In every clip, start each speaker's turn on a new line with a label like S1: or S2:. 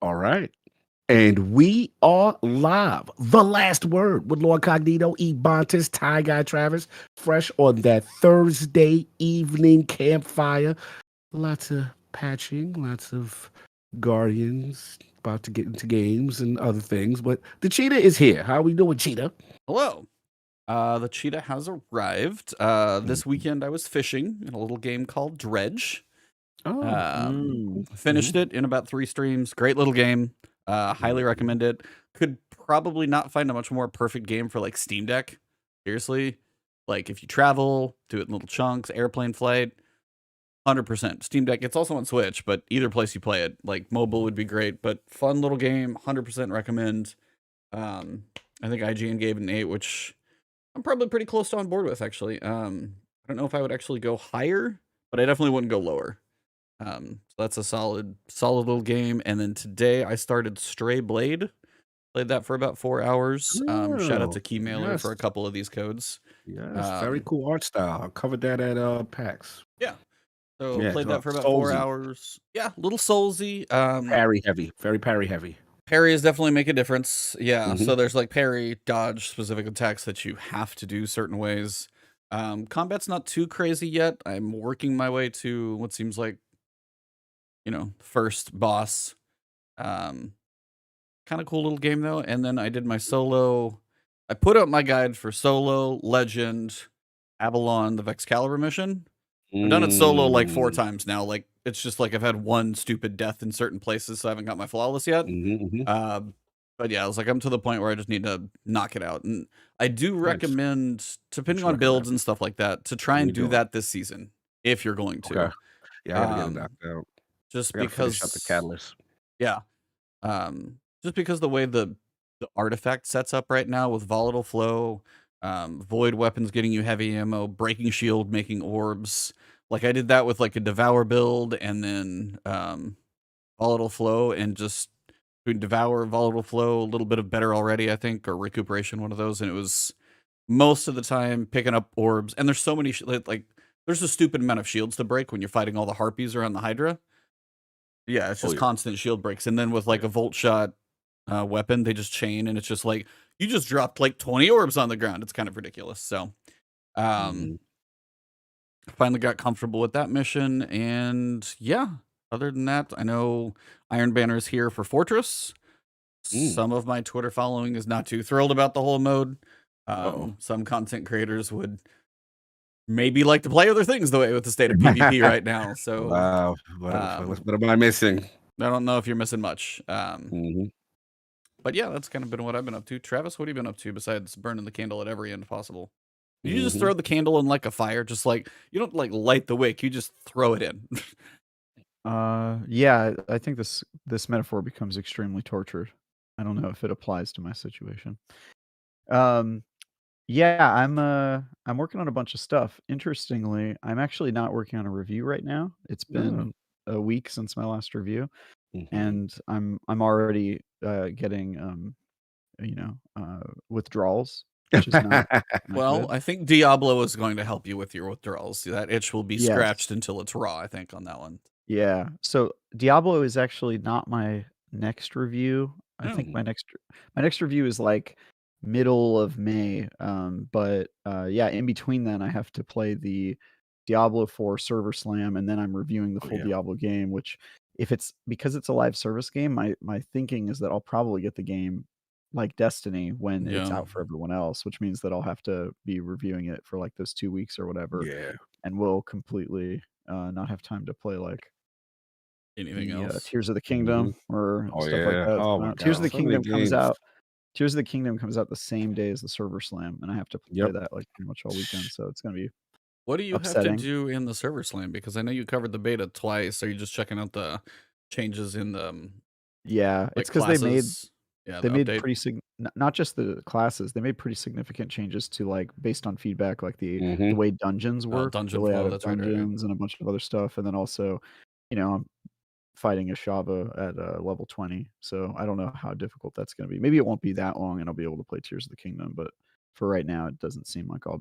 S1: All right. And we are live. The last word with LordCognito, Ebontis, Ty Guy Travis, fresh on that Thursday evening campfire. Lots of patching, lots of Guardians about to get into games and other things. But the cheetah is here. How are we doing, cheetah?
S2: Hello. The cheetah has arrived. This weekend I was fishing in a little game called Dredge.
S1: Oh,
S2: Finished it in about 3 streams. Great little game. Highly recommend it. Could probably not find a much more perfect game for like Steam Deck. Seriously. Like if you travel, do it in little chunks, airplane flight, 100%. Steam Deck, it's also on Switch, but either place you play it, like mobile would be great, but fun little game, 100% recommend. I think IGN gave it an 8, which I'm probably pretty close to on board with, actually. I don't know if I would actually go higher, but I definitely wouldn't go lower. So that's a solid little game. And then today I started Stray Blade. Played that for about 4 hours. Shout out
S1: oh,
S2: to Keymailer
S1: yes,
S2: for a couple of these codes.
S1: yes, very
S2: Um,
S1: cool art style. I covered that at PAX.
S2: yeah. So
S1: Yeah,
S2: played that
S1: so
S2: for about 4
S1: Soulsy,
S2: hours. Yeah, little soulsy.
S1: parry heavy, very parry heavy.
S2: Parries definitely make a difference. Yeah,
S1: Hmm.
S2: so there's like parry, dodge, specific attacks that you have to do certain ways. Combat's not too crazy yet. I'm working my way to what seems like, first boss. Um, Kind of cool little game though. And then I did my solo. I put up my guide for solo, legend, Avalon, the Vexcalibur mission. I've done it solo like 4
S1: Mm.
S2: times now. Like it's just like I've had one stupid death in certain places, so I haven't got my flawless yet.
S1: Mhm, mhm.
S2: Um, but yeah, I was like, I'm to the point where I just need to knock it out. And I do
S1: Nice.
S2: recommend,
S1: What
S2: depending
S1: you
S2: on
S1: recommend?
S2: builds and stuff like that, to try
S1: What
S2: and
S1: we
S2: do
S1: doing?
S2: that this season if you're going
S1: Okay.
S2: to.
S1: Yeah, I gotta get it
S2: Um,
S1: knocked out.
S2: just
S1: I gotta finish up the
S2: because,
S1: catalyst.
S2: yeah, just because the way the artifact sets up right now with volatile flow, void weapons getting you heavy ammo, breaking shield, making orbs. Like I did that with like a devour build, and then volatile flow, and just between devour, volatile flow, a little bit of better already, I think, or recuperation, one of those, and it was most of the time picking up orbs. And there's so many like there's a stupid amount of shields to break when you're fighting all the harpies around the Hydra. Yeah, it's
S1: Oh
S2: just
S1: yeah,
S2: constant shield breaks, and then with
S1: oh
S2: like
S1: yeah.
S2: a volt shot weapon, they just chain, and it's just like you just dropped like 20 orbs on the ground. It's kind of ridiculous. So, um,
S1: Mhm.
S2: finally got comfortable with that mission, and yeah. Other than that, I know Iron Banner is here for Fortress.
S1: Mm.
S2: Some of my Twitter following is not too thrilled about the whole mode.
S1: Uh-oh.
S2: Some content creators would maybe like to play other things the way with the state of PvP right now. So,
S1: Wow.
S2: um,
S1: What am I missing?
S2: I don't know if you're missing much.
S1: Mhm.
S2: But yeah, that's kind of been what I've been up to. Travis, what have you been up to besides burning the candle at every end possible? You just
S1: Mhm.
S2: throw the candle in like a fire, just like you don't like light the wick, you just throw it in.
S3: Yeah, I think this metaphor becomes extremely tortured. I don't know if it applies to my situation. Um, yeah, I'm working on a bunch of stuff. Interestingly, I'm actually not working on a review right now. It's
S1: Oh.
S3: been a week since my last review,
S1: Mhm.
S3: and I'm already getting withdrawals, which is not
S2: Well,
S3: good.
S2: I think Diablo is going to help you with your withdrawals. That itch will be
S3: Yes.
S2: scratched until it's raw, I think, on that one.
S3: Yeah. So Diablo is actually not my next review. I think
S1: Oh.
S3: my next review is like middle of May. But yeah, in between then I have to play the Diablo 4 server slam, and then I'm reviewing the
S1: Oh
S3: full
S1: yeah.
S3: Diablo game, which if it's because it's a live service game, my thinking is that I'll probably get the game like Destiny when it's
S2: Yeah.
S3: out for everyone else, which means that I'll have to be reviewing it for like those 2 weeks or whatever,
S1: Yeah.
S3: and will completely not have time to play like
S2: Anything
S3: the,
S2: else?
S3: Tears of the
S1: Mhm.
S3: Kingdom or
S1: Oh
S3: stuff like
S1: yeah.
S3: that.
S1: Oh
S3: So
S1: my
S3: now Tears of
S1: God.
S3: the
S1: So many
S3: Kingdom comes
S1: games.
S3: out Tears of the Kingdom comes out the same day as the Server Slam, and I have to play
S1: Yep.
S3: that, like, pretty much all weekend, so it's gonna be
S2: What do you have to
S3: upsetting.
S2: do in the server slam? Because I know you covered the beta twice. Are you just checking out the changes in the
S3: Yeah,
S2: like
S3: it's because they made
S2: classes? Yeah,
S3: they
S2: the
S3: made
S2: update.
S3: pretty not just the classes, they made pretty significant changes to, like, based on feedback, like, the
S1: Mhm.
S3: way dungeons work, the
S2: Dungeon flow.
S3: layout of
S2: That's right.
S3: dungeons, and a bunch of other stuff, and then also, I'm fighting a Shava at, level 20, so I don't know how difficult that's gonna be. Maybe it won't be that long, and I'll be able to play Tears of the Kingdom, but for right now, it doesn't seem like I'll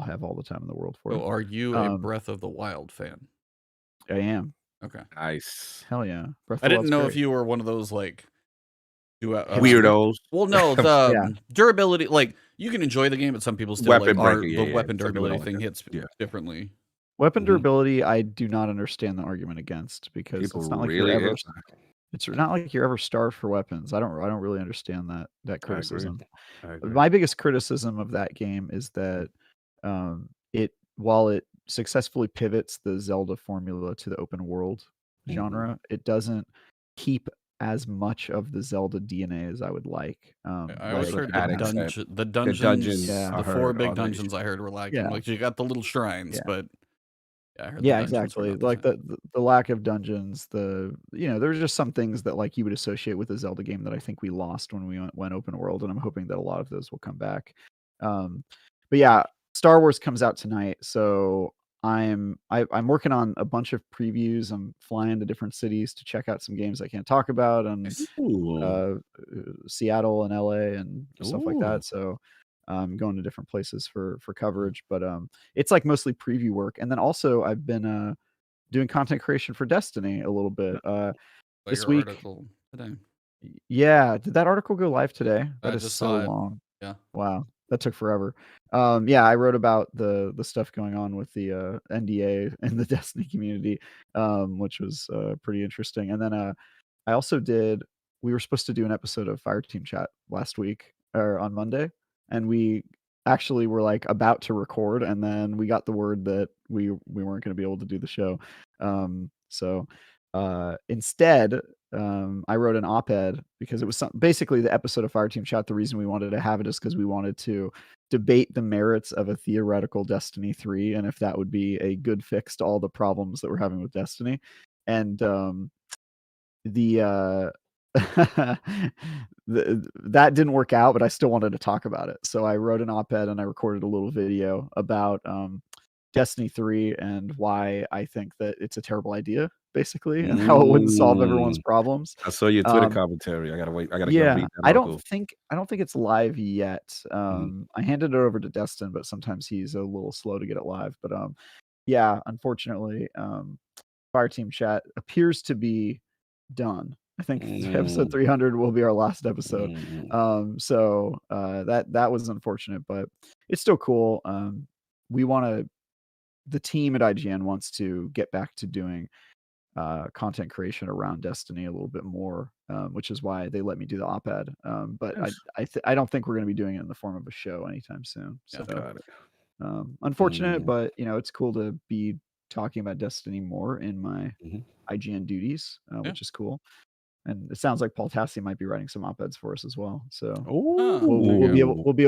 S3: have all the time in the world for
S2: So,
S3: it.
S2: are you a
S3: Um,
S2: Breath of the Wild fan?
S3: I am.
S2: Okay.
S1: Nice.
S3: Hell yeah. Breath
S2: I
S3: of the
S2: didn't know
S3: Wild's
S2: if you were one of those like
S1: Weirdos.
S2: Well, no,
S3: Yeah.
S2: durability. Like you can enjoy the game, but some people still
S1: Weapon
S2: like
S1: breaking,
S2: the
S1: yeah.
S2: weapon
S1: Some people
S2: durability
S1: don't like
S2: thing
S1: that.
S2: hits
S1: Yeah.
S2: differently.
S3: Weapon
S1: Mhm.
S3: durability, I do not understand the argument against because
S1: People
S3: it's not like
S1: really
S3: you're ever.
S1: is.
S3: It's not like you're ever starved for weapons. I don't really understand that
S1: I agree.
S3: criticism.
S1: I agree.
S3: My biggest criticism of that game is that while it successfully pivots the Zelda formula to the open world genre, it doesn't keep as much of the Zelda DNA as I would like.
S2: I always
S1: Like
S2: heard
S1: Addict
S2: the
S1: said,
S2: dungeons,
S3: Yeah.
S2: the
S1: I
S2: 4
S1: heard
S2: big
S1: all that
S2: dungeons I heard were lacking.
S3: Yeah.
S2: Like you got the little shrines,
S3: Yeah.
S2: but I heard the
S3: Yeah,
S2: dungeons were
S3: exactly.
S2: not the
S3: Like
S2: same.
S3: the lack of dungeons, there's just some things that like you would associate with a Zelda game that I think we lost when we went open world, and I'm hoping that a lot of those will come back. But yeah, Star Wars comes out tonight, so I'm working on a bunch of previews. I'm flying to different cities to check out some games I can't talk about, and
S2: Nice.
S1: Ooh.
S3: Seattle and LA and stuff like
S1: Ooh.
S3: that. So I'm going to different places for coverage, but it's like mostly preview work. And then also I've been doing content creation for Destiny a little bit.
S2: Like
S3: This
S2: your
S3: week,
S2: article today.
S3: yeah, did that article go live today?
S2: I
S3: That is
S2: just
S3: so
S2: saw it.
S3: long.
S2: Yeah.
S3: Wow, that took forever. Yeah, I wrote about the stuff going on with the NDA and the Destiny community, which was pretty interesting. And then I also we were supposed to do an episode of Fireteam Chat last week or on Monday, and we actually were like about to record, and then we got the word that we weren't going to be able to do the show. So instead, I wrote an op-ed because it was basically the episode of Fireteam Chat. The reason we wanted to have it is because we wanted to debate the merits of a theoretical Destiny 3 and if that would be a good fix to all the problems that we're having with Destiny. And that didn't work out, but I still wanted to talk about it. So I wrote an op-ed and I recorded a little video about Destiny 3 and why I think that it's a terrible idea, basically, and how it wouldn't solve everyone's problems.
S1: I saw your Twitter commentary. I gotta wait. I gotta go
S3: Yeah,
S1: read that
S3: I
S1: article.
S3: don't think it's live yet. I handed it over to Destin, but sometimes he's a little slow to get it live. But yeah, unfortunately, Fireteam Chat appears to be done. I think episode 300 will be our last episode. So that was unfortunate, but it's still cool. The team at IGN wants to get back to doing content creation around Destiny a little bit more, which is why they let me do the op-ed. But
S1: Nice.
S3: I don't think we're going to be doing it in the form of a show anytime soon. So
S1: Got it.
S3: unfortunate, but it's cool to be talking about Destiny more in my IGN duties, which is cool. And it sounds like Paul Tassi might be writing some op-eds for us as well. So we'll be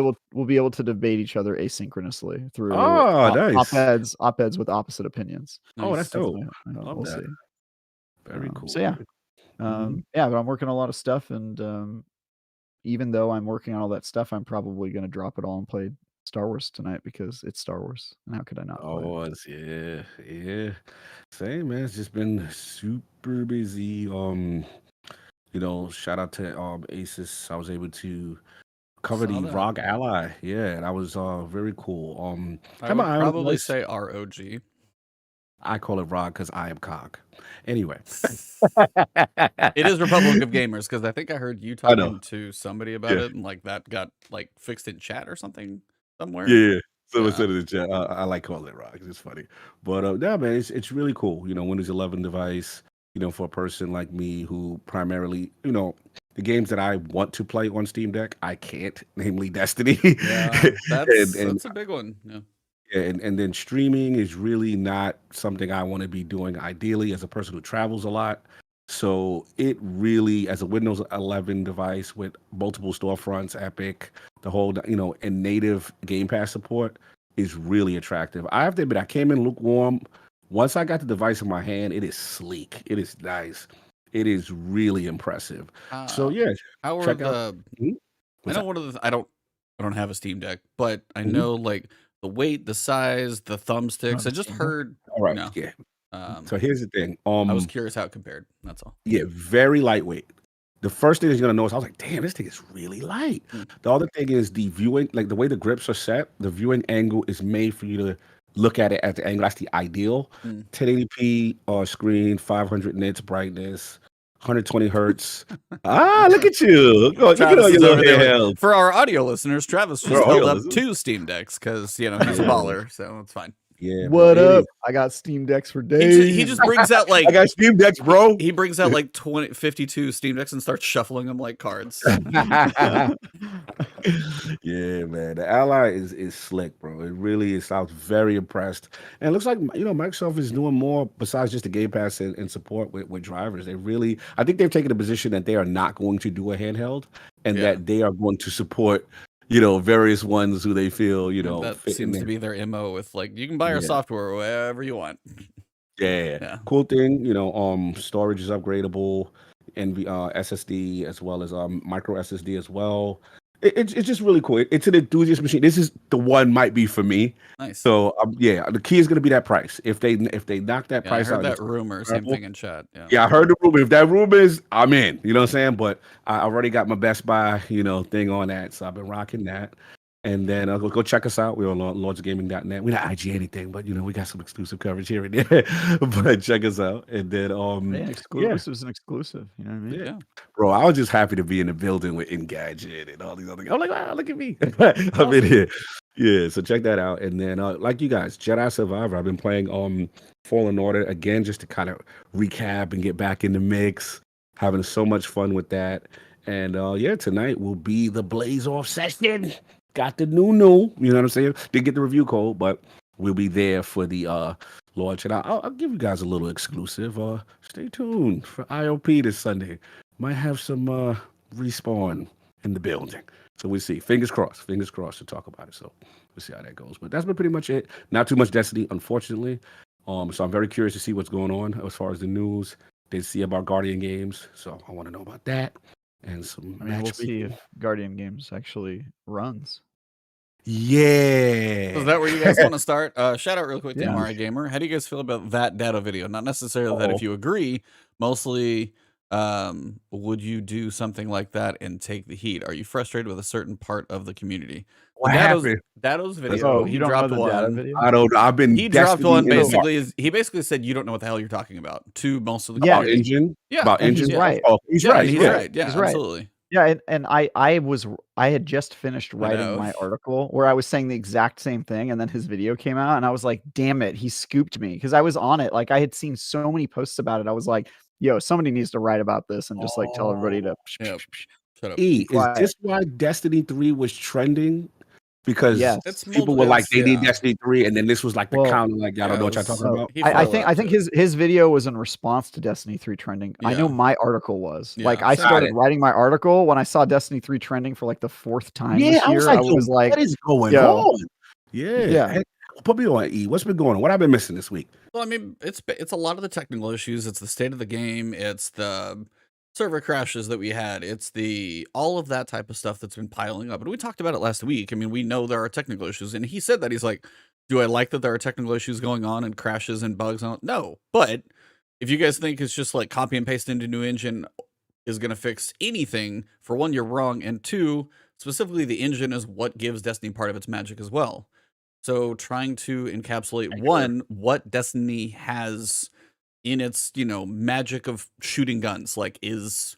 S3: able to debate each other asynchronously through
S1: nice.
S3: op-eds with opposite opinions.
S1: Oh, that's dope.
S3: We'll see.
S1: Very cool.
S3: So yeah, yeah, but I'm working on a lot of stuff, and even though I'm working on all that stuff, I'm probably going to drop it all and play Star Wars tonight because it's Star Wars, and how could I not play it?
S1: Yeah. Same, man. It's just been super busy. Shout out to Asus. I was able to cover the
S2: that.
S1: Rogue Ally. Yeah, that was very cool.
S2: I would probably say ROG.
S1: I call it Rogue because I am Cog. Anyway.
S2: It is Republic of Gamers because I think I heard you talking to somebody about it, and like that got like fixed in chat or something somewhere.
S1: Yeah. Someone said it in chat. I like calling it Rogue. It's funny. But yeah, man, it's really cool. Windows 11 device, for a person like me who primarily, the games that I want to play on Steam Deck, I can't, namely Destiny.
S2: Yeah, that's a big one. Yeah.
S1: And then streaming is really not something I want to be doing ideally as a person who travels a lot. So it really, as a Windows 11 device with multiple storefronts, Epic, the whole, and native Game Pass support is really attractive. I have to admit, I came in lukewarm. Once I got the device in my hand, it is sleek. It is nice. It is really impressive. So yeah,
S2: how are the? I know one of the. I don't have a Steam Deck, but I know like the weight, the size, the thumbsticks. I just heard.
S1: All right. Yeah. So here's the thing.
S2: I was curious how it compared. That's all.
S1: Yeah, very lightweight. The first thing that you're gonna notice, I was like, damn, this thing is really light. The other thing is the viewing, like the way the grips are set, the viewing angle is made for you to look at it at the angle, that's the ideal.
S2: Mm.
S1: 1080p screen, 500 nits brightness, 120 hertz. Look at you. Look at all
S2: Travis
S1: your
S2: is over
S1: little
S2: there.
S1: handhelds.
S2: For our audio listeners, Travis
S1: For
S2: just
S1: our
S2: held
S1: audio
S2: up
S1: listeners.
S2: 2 Steam Decks because he's a
S1: Yeah.
S2: baller, so it's fine.
S1: Yeah,
S3: What
S1: bro.
S3: up? I got Steam Decks for
S2: He
S3: days.
S2: just brings out like
S1: I got Steam Decks, bro.
S2: he brings out like 52 Steam Decks and starts shuffling them like cards.
S1: Yeah, man. The Ally is slick, bro. It really is. I was very impressed. And it looks like Microsoft is doing more besides just the Game Pass and support with drivers. I think they've taken a position that they are not going to do a handheld and
S2: Yeah.
S1: that they are going to support various ones who they feel,
S2: that
S1: fit in
S2: seems to
S1: there.
S2: be their MO with like you can buy our
S1: Yeah.
S2: software wherever you want.
S1: Yeah.
S2: Yeah.
S1: Cool thing, storage is upgradable, SSD as well as micro SSD as well. It's just really cool. It's an enthusiast machine. This is the one might be for me.
S2: Nice.
S1: So the key is going to be that price. If they knock that
S2: I
S1: price
S2: heard
S1: out,
S2: that
S1: it's
S2: rumor. Same
S1: incredible.
S2: thing in chat. Yeah.
S1: Yeah, I heard the rumor. If that rumor is, I'm in. You know what I'm saying? But I already got my Best Buy, thing on that, so I've been rocking that. And then go check us out. We're on lordsgaming.net. We're not IG anything, but we got some exclusive coverage here and there. But check us out. And then
S3: Exclusive is an exclusive. You know what I mean?
S2: Yeah.
S1: bro, I was just happy to be in the building with Engadget and all these other. I'm like, wow, look at me. I'm in here. Yeah, so check that out. And then like you guys, Jedi Survivor. I've been playing Fallen Order again just to kind of recap and get back in the mix. Having so much fun with that. And tonight will be the Blaze Off session. Got the new, you know what I'm saying? Didn't get the review code, but we'll be there for the launch. And I'll give you guys a little exclusive. Stay tuned for IOP this Sunday. Might have some Respawn in the building. So we'll see. Fingers crossed to talk about it. So we'll see how that goes. But that's been pretty much it. Not too much Destiny, unfortunately. So I'm very curious to see what's going on as far as the news. Did see about Guardian games, so I want to know about that. And some
S3: we'll see if Guardian Games actually runs.
S1: Yeah.
S2: So is that where you guys want to start? Shout out real quick to MRI Gamer. How do you guys feel about that data video? Not necessarily that if you agree, mostly would you do something like that and take the heat? Are you frustrated with a certain part of the community?
S1: What happened?
S2: Dato's video. He dropped one.
S3: Video?
S1: I don't know. I've been.
S2: He dropped one. Basically, he basically said you don't know what the hell you're talking about to most of the
S1: community. Engine.
S2: Yeah,
S1: about engine.
S3: He's right.
S1: Oh, he's right.
S2: He's right. Yeah,
S3: he's right.
S2: Absolutely.
S3: Yeah, and I had just finished writing my article where I was saying the exact same thing, and then his video came out, and I was like, "Damn it, he scooped me!" Because I was on it. Like I had seen so many posts about it. I was like, "Yo, somebody needs to write about this and just like tell everybody to
S2: shut up."
S1: Is this why Destiny 3 was trending? Because people were like, they need Destiny 3, and then this was like the counter, like, I don't know what y'all talking about.
S3: I think his video was in response to Destiny 3 trending. I know my article was. Like I started writing my article when I saw Destiny 3 trending for like the 4th time this year. I was like,
S1: what is going on? Yeah. Put me on, E. What's been going on? What I've been missing this week?
S2: Well, I mean, it's a lot of the technical issues. It's the state of the game. It's the server crashes that we had. It's all of that type of stuff that's been piling up. And we talked about it last week. I mean, we know there are technical issues. And he said that. He's like, do I like that there are technical issues going on and crashes and bugs? No. But if you guys think it's just like copy and paste into new engine is going to fix anything, for one, you're wrong. And two, specifically the engine is what gives Destiny part of its magic as well. So trying to encapsulate what Destiny has in its, magic of shooting guns, like, is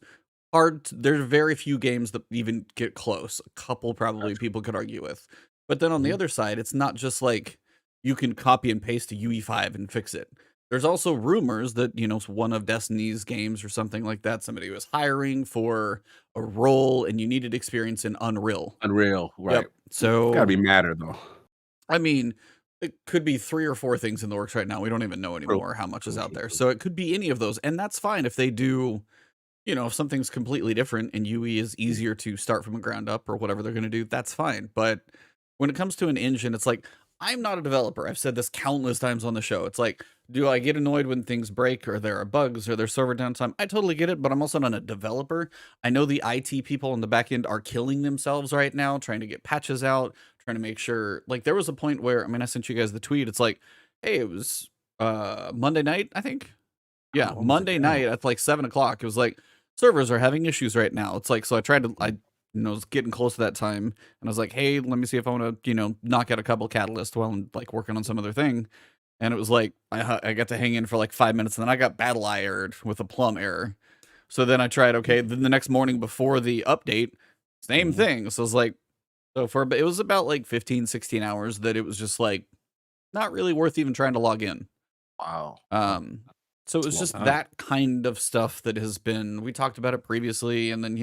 S2: hard. There's very few games that even get close. A couple probably people could argue with. But then on the other side, it's not just like you can copy and paste to UE5 and fix it. There's also rumors that, one of Destiny's games or something like that, somebody was hiring for a role and you needed experience in Unreal.
S1: Right. Yep.
S2: So
S1: it's gotta be matter though.
S2: I mean, it could be 3 or 4 things in the works right now. We don't even know anymore how much is out there. So it could be any of those. And that's fine if they do, if something's completely different and UE is easier to start from the ground up or whatever they're going to do, that's fine. But when it comes to an engine, it's like, I'm not a developer. I've said this countless times on the show. It's like, do I get annoyed when things break or there are bugs or there's server downtime? I totally get it, but I'm also not a developer. I know the IT people on the back end are killing themselves right now, trying to get patches out, trying to make sure, like, there was a point where, I sent you guys the tweet. It's like, hey, it was Monday night, I think. Yeah, Monday night at like 7 o'clock. It was like, servers are having issues right now. It's like, so I was getting close to that time, and I was like, hey, let me see if I want to, knock out a couple catalysts while I'm like working on some other thing. And it was like I got to hang in for like 5 minutes, and then I got battle ironed with a plum error. So then I tried, okay, then the next morning before the update, same thing. So I was like, it was about like 15, 16 hours that it was just like not really worth even trying to log in.
S1: Wow.
S2: So it was just that kind of stuff that has been, we talked about it previously, and then,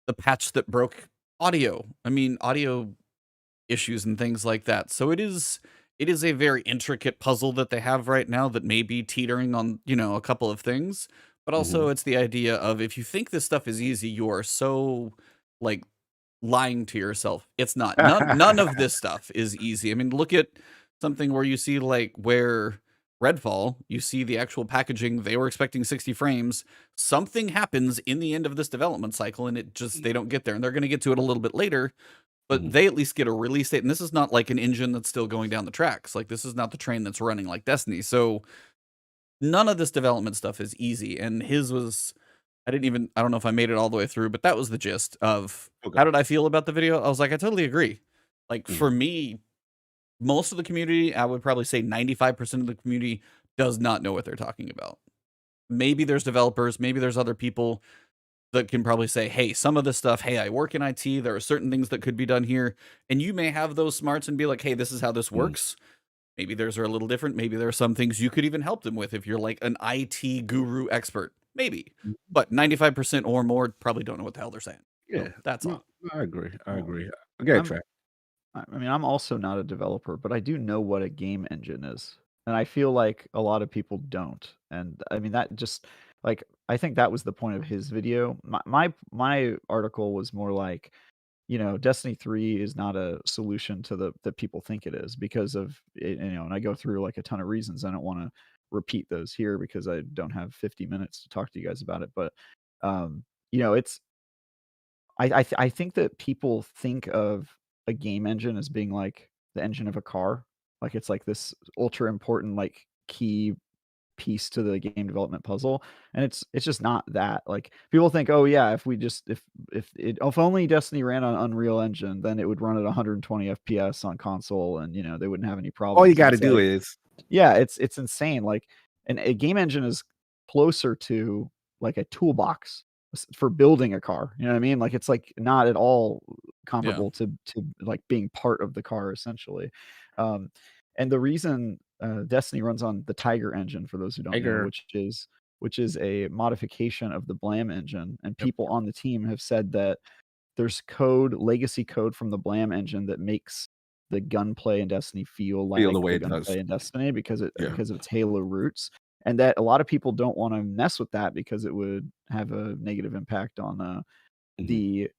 S2: the patch that broke audio. I mean, audio issues and things like that. So it is a very intricate puzzle that they have right now that may be teetering on, a couple of things. But also it's the idea of, if you think this stuff is easy, you are so like lying to yourself. It's not. None of this stuff is easy. I mean, look at something where you see like where Redfall, you see the actual packaging, they were expecting 60 frames. Something happens in the end of this development cycle, and they don't get there. And they're going to get to it a little bit later, but they at least get a release date. And this is not like an engine that's still going down the tracks. Like, this is not the train that's running like Destiny. So none of this development stuff is easy. And his was, I don't know if I made it all the way through, but that was the gist of how did I feel about the video? I was like, I totally agree. Like, for me, most of the community, I would probably say 95% of the community does not know what they're talking about. Maybe there's developers, maybe there's other people that can probably say, hey, some of this stuff, hey, I work in IT, there are certain things that could be done here. And you may have those smarts and be like, hey, this is how this works. Maybe theirs are a little different. Maybe there are some things you could even help them with if you're like an IT guru expert. Maybe. But 95% or more probably don't know what the hell they're saying.
S1: Yeah,
S2: so that's all.
S1: I agree. Okay, Trey.
S3: I mean, I'm also not a developer, but I do know what a game engine is. And I feel like a lot of people don't. And I mean, that just like, I think that was the point of his video. My article was more like, Destiny 3 is not a solution to that people think it is because of it, and I go through like a ton of reasons. I don't want to repeat those here because I don't have 50 minutes to talk to you guys about it. But it's I think that people think of a game engine as being like the engine of a car. Like it's like this ultra important like key piece to the game development puzzle, and it's just not that. Like people think, oh yeah, if only Destiny ran on Unreal Engine, then it would run at 120 FPS on console, and they wouldn't have any problems.
S1: All you got to do is
S3: it's insane. Like, and a game engine is closer to like a toolbox for building a car. You know what I mean? Like it's like not at all comparable to like being part of the car essentially. And the reason Destiny runs on the Tiger engine, for those who don't know, which is a modification of the Blam engine, and people on the team have said that there's legacy code from the Blam engine that makes the gunplay in Destiny feel like
S1: the way
S3: the
S1: it does
S3: gunplay in Destiny because of its Halo roots, and that a lot of people don't want to mess with that because it would have a negative impact on the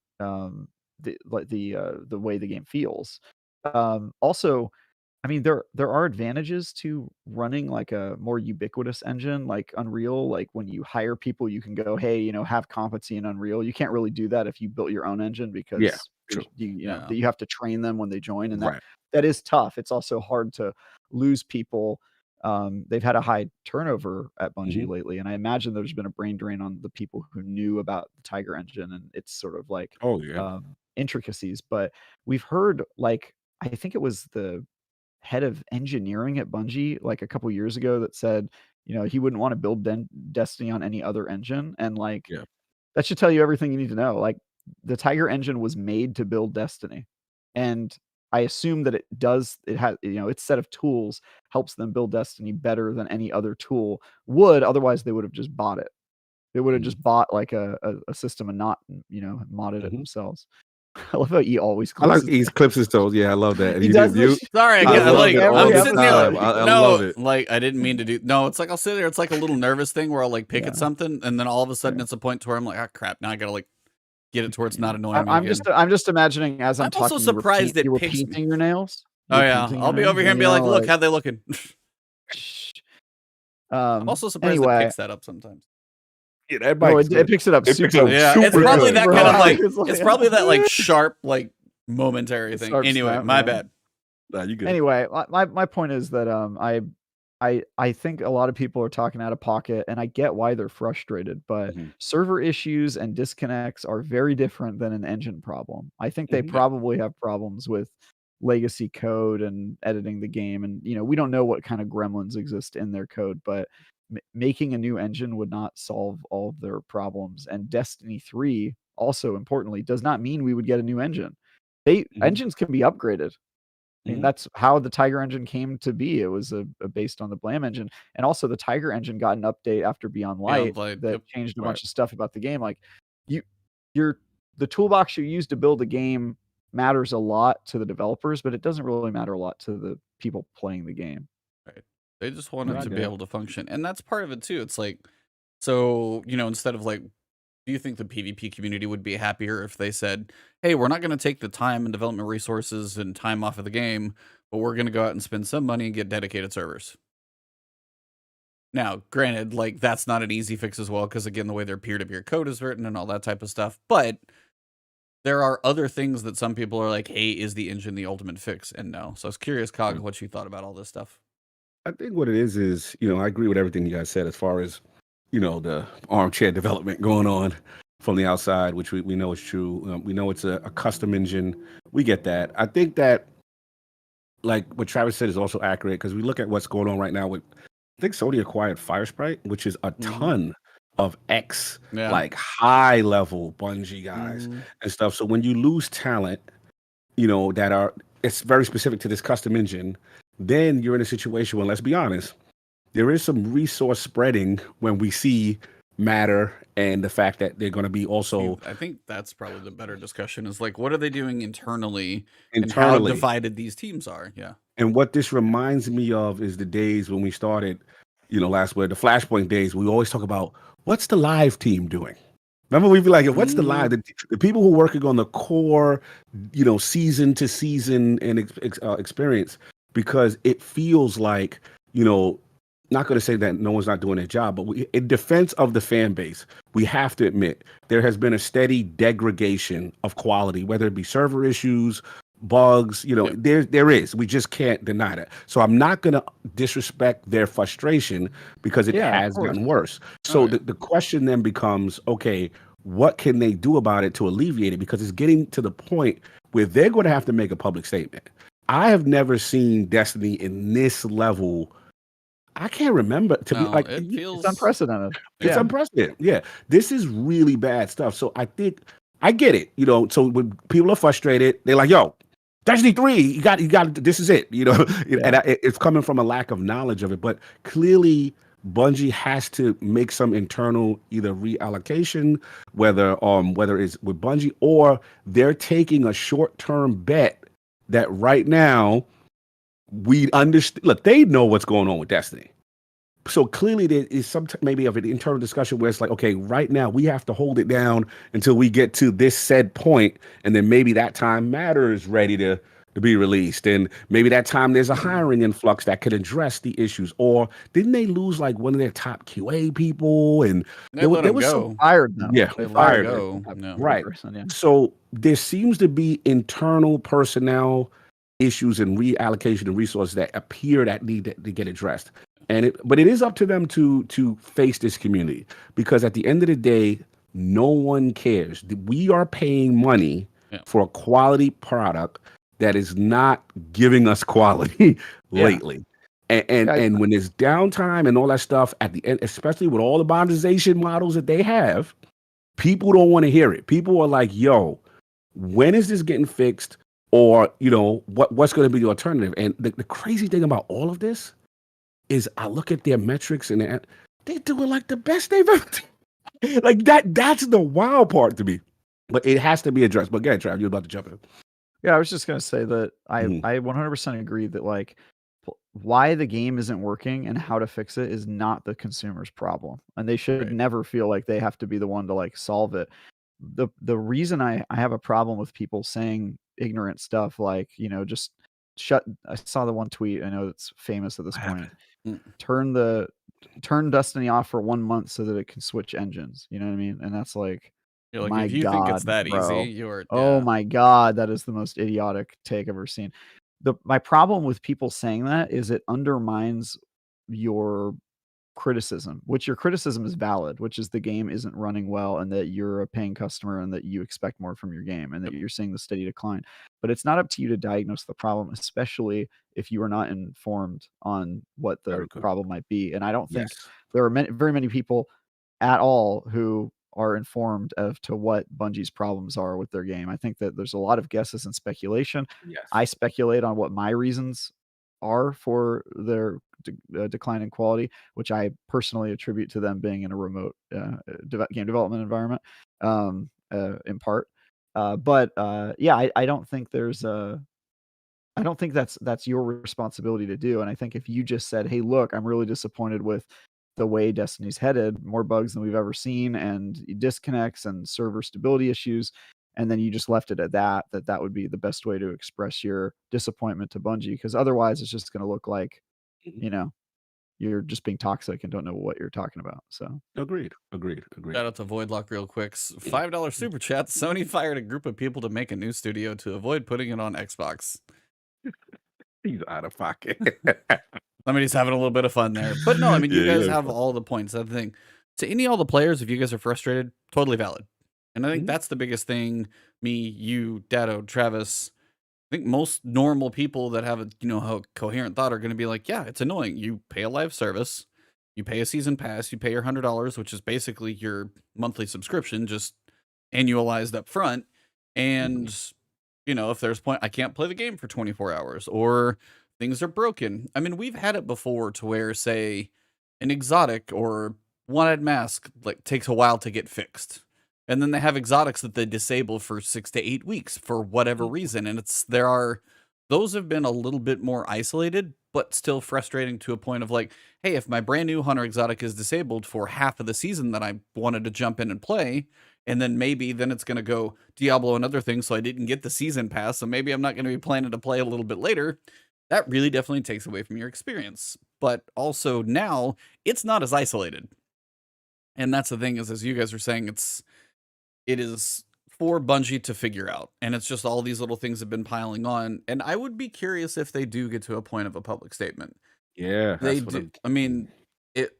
S3: way the game feels. Also, I mean, there are advantages to running like a more ubiquitous engine like Unreal. Like when you hire people, you can go, hey, have competency in Unreal. You can't really do that if you built your own engine because you have to train them when they join, and that is tough. It's also hard to lose people. They've had a high turnover at Bungie lately, and I imagine there's been a brain drain on the people who knew about the Tiger engine and it's sort of like intricacies. But we've heard, like, I think it was the head of engineering at Bungie like a couple years ago that said, he wouldn't want to build Destiny on any other engine, and like that should tell you everything you need to know. Like the Tiger engine was made to build Destiny, and I assume that it has, its set of tools helps them build Destiny better than any other tool would. Otherwise, they would have just bought it. They would have just bought like a system and not, modded it themselves. I love how he always clips
S1: he clips his toes. Yeah, I love that. And
S3: he does this.
S2: Sorry,
S1: I'm
S2: sitting there.
S1: I love it.
S2: Like I didn't mean to do. No, it's like I'll sit there. It's like a little nervous thing where I'll like pick at something, and then all of a sudden it's a point to where I'm like, ah, crap. Now I gotta like get it to where it's not annoying me again.
S3: I'm just imagining as I'm talking.
S2: Also surprised
S3: you were painting your nails.
S2: Oh yeah, I'll be over here and be like, look, how they looking. I'm also surprised it picks that up sometimes.
S1: Yeah, it
S3: picks it up.
S1: It's
S2: probably that kind of like
S3: It's
S2: it's probably that like sharp like momentary thing. Anyway, my bad.
S1: Nah, you good.
S3: Anyway, my point is that I think a lot of people are talking out of pocket, and I get why they're frustrated, but
S1: Mhm.
S3: server issues and disconnects are very different than an engine problem. I think they
S1: Mhm.
S3: probably have problems with legacy code and editing the game, and we don't know what kind of gremlins exist in their code, but making a new engine would not solve all of their problems. And Destiny 3, also importantly, does not mean we would get a new engine.
S1: Mhm.
S3: Engines can be upgraded. I mean,
S1: Mhm.
S3: that's how the Tiger engine came to be. It was based on the Blam engine, and also the Tiger engine got an update after Beyond Light
S2: Beyond Light,
S3: that
S2: yep.
S3: changed a
S2: Right.
S3: bunch of stuff about the game. Like, you, the toolbox you use to build a game matters a lot to the developers, but it doesn't really matter a lot to the people playing the game.
S2: Right. They just want
S1: No,
S2: it
S1: I
S2: to
S1: get
S2: be
S1: it.
S2: able to function. And that's part of it too. It's like, so, instead of like, do you think the PvP community would be happier if they said, hey, we're not going to take the time and development resources and time off of the game, but we're going to go out and spend some money and get dedicated servers? Now, granted, like that's not an easy fix as well, because again, the way their peer-to-peer code is written and all that type of stuff. But there are other things that some people are like, hey, is the engine the ultimate fix? And no. So I was curious, Cog, what you thought about all this stuff.
S1: I think what it is, I agree with everything you guys said as far as, the armchair development going on from the outside, which we know is true. We know it's a custom engine. We get that. I think that, like what Travis said, is also accurate because we look at what's going on right now with, I think Sony acquired Firesprite, which is a ton of
S2: Yeah.
S1: like high level Bungie guys
S2: Mhm.
S1: and stuff. So when you lose talent, that are, it's very specific to this custom engine, then you're in a situation where, let's be honest, there is some resource spreading when we see Matter and the fact that they're going to be
S2: See,
S1: also
S2: I think that's probably the better discussion is like, what are they doing internally and how
S1: internally.
S2: divided these teams are? Yeah.
S1: And what this reminds me of is the days when we started, last year, the Flashpoint days. We always talk about what's the live team doing. Remember, we'd be like, what's the live? The people who are working on the core, season to season and experience, because it feels like, not going to say that no one's not doing their job, but in defense of the fan base, we have to admit there has been a steady degradation of quality, whether it be server issues, bugs, there is. We just can't deny that. So I'm not going to disrespect their frustration because it has gotten worse. So the question then becomes, okay, what can they do about it to alleviate it? Because it's getting to the point where they're going to have to make a public statement. I have never seen Destiny in this level. I can't remember to be like,
S2: it feels
S3: it's unprecedented.
S1: It's unprecedented. Yeah, this is really bad stuff. So I think I get it. So when people are frustrated, they're like, "Yo, Destiny 3, you got. This is it." And it's coming from a lack of knowledge of it. But clearly, Bungie has to make some internal either reallocation, whether it's with Bungie or they're taking a short-term bet that right now we understand. Look, they know what's going on with Destiny. So clearly there is some maybe of an internal discussion where it's like, okay, right now we have to hold it down until we get to this said point, and then maybe that time Matter is ready to be released, and maybe that time there's a hiring influx that could address the issues. Or didn't they lose like one of their top QA people, and
S2: they let
S1: there
S2: him
S1: was
S2: go.
S3: Fired them.
S1: Yeah,
S2: They
S1: fired
S2: let
S1: them.
S2: him go. No.
S1: Right. So there seems to be internal personnel issues and reallocation of resources that appear that need to get addressed. But it is up to them to face this community, because at the end of the day, no one cares. We are paying money for a quality product that is not giving us quality lately. And when there's downtime and all that stuff at the end, especially with all the monetization models that they have, people don't want to hear it. People are like, yo, when is this getting fixed? Or, what's going to be the alternative? And the crazy thing about all of this is I look at their metrics and they're doing like the best they've ever done. Like that's the wild part to me. But it has to be addressed. But go ahead, Trav, you're about to jump in.
S3: Yeah, I was just going to say that I 100% agree that like why the game isn't working and how to fix it is not the consumer's problem. And they should never feel like they have to be the one to like solve it. The reason I have a problem with people saying ignorant stuff like, just I saw the one tweet, I know it's famous at this point. Turn Destiny off for 1 month so that it can switch engines. You know what I mean? And that's like,
S2: You're like,
S3: my
S2: if you
S3: God,
S2: think it's that
S3: bro.
S2: easy, you're
S3: Oh my God, that is the most idiotic take I've ever seen. My problem with people saying that is it undermines your criticism, which your criticism is valid, which is the game isn't running well and that you're a paying customer and that you expect more from your game and that you're seeing the steady decline. But it's not up to you to diagnose the problem, especially if you are not informed on what the
S1: Very good.
S3: problem might be. And I don't think
S1: Yes.
S3: there are very many people at all who are informed as to what Bungie's problems are with their game. I think that there's a lot of guesses and speculation.
S1: Yes.
S3: I speculate on what my reasons are for their decline in quality, which I personally attribute to them being in a remote game development environment, in part. But yeah, I don't think there's a. I don't think that's your responsibility to do. And I think if you just said, "Hey, look, I'm really disappointed with the way Destiny's headed, more bugs than we've ever seen, and disconnects and server stability issues," and then you just left it at that would be the best way to express your disappointment to Bungie, because otherwise it's just going to look like,
S1: Mhm.
S3: you know, you're just being toxic and don't know what you're talking about. So
S1: Agreed.
S2: Shout out to Voidlock real quick. $5 super chat. Sony fired a group of people to make a new studio to avoid putting it on Xbox.
S1: He's out of pocket.
S2: Somebody's having a little bit of fun there. But no, I mean, you
S1: Yeah,
S2: guys
S1: yeah,
S2: have
S1: fun.
S2: all the points. That's the thing. To all the players, if you guys are frustrated, totally valid. And I think
S1: Mhm.
S2: that's the biggest thing. Me, you, Dado, Travis, I think most normal people that have a coherent thought are going to be like, yeah, it's annoying. You pay a live service, you pay a season pass, you pay your $100, which is basically your monthly subscription, just annualized up front. And if there's point, I can't play the game for 24 hours or things are broken. I mean, we've had it before to where, say, an exotic or one-eyed mask like takes a while to get fixed. And then they have exotics that they disable for 6 to 8 weeks for whatever reason. And those have been a little bit more isolated, but still frustrating to a point of like, hey, if my brand new hunter exotic is disabled for half of the season that I wanted to jump in and play, and then maybe then it's going to go Diablo and other things, so I didn't get the season pass, so maybe I'm not going to be planning to play a little bit later. That really definitely takes away from your experience. But also now, it's not as isolated. And that's the thing is, as you guys are saying, it is for Bungie to figure out. And it's just all these little things have been piling on. And I would be curious if they do get to a point of a public statement.
S1: Yeah,
S2: They
S1: that's what
S2: do. I mean, it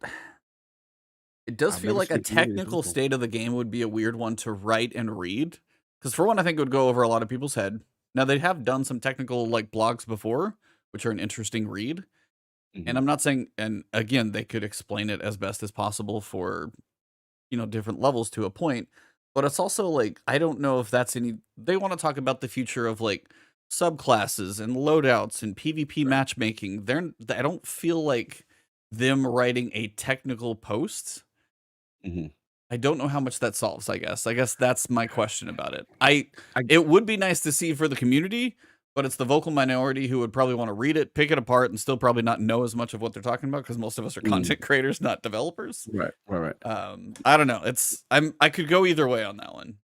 S2: does
S1: I've
S2: feel
S1: never
S2: like a
S1: seen community
S2: technical
S1: people.
S2: state of the game would be a weird one to write and read. Because for one, I think it would go over a lot of people's head. Now, they have done some technical like blogs before, which are an interesting read. And
S1: Mhm.
S2: I'm not saying, and again, they could explain it as best as possible for, different levels to a point. But it's also like, I don't know if they want to talk about the future of like subclasses and loadouts and PvP
S1: Right.
S2: matchmaking. I don't feel like them writing a technical post.
S1: Mhm.
S2: I don't know how much that solves, I guess. I guess that's my question about it.
S1: I
S2: It would be nice to see for the community, but it's the vocal minority who would probably want to read it, pick it apart, and still probably not know as much of what they're talking about because most of us are content creators, not developers.
S1: Right.
S2: I don't know. I could go either way on that one.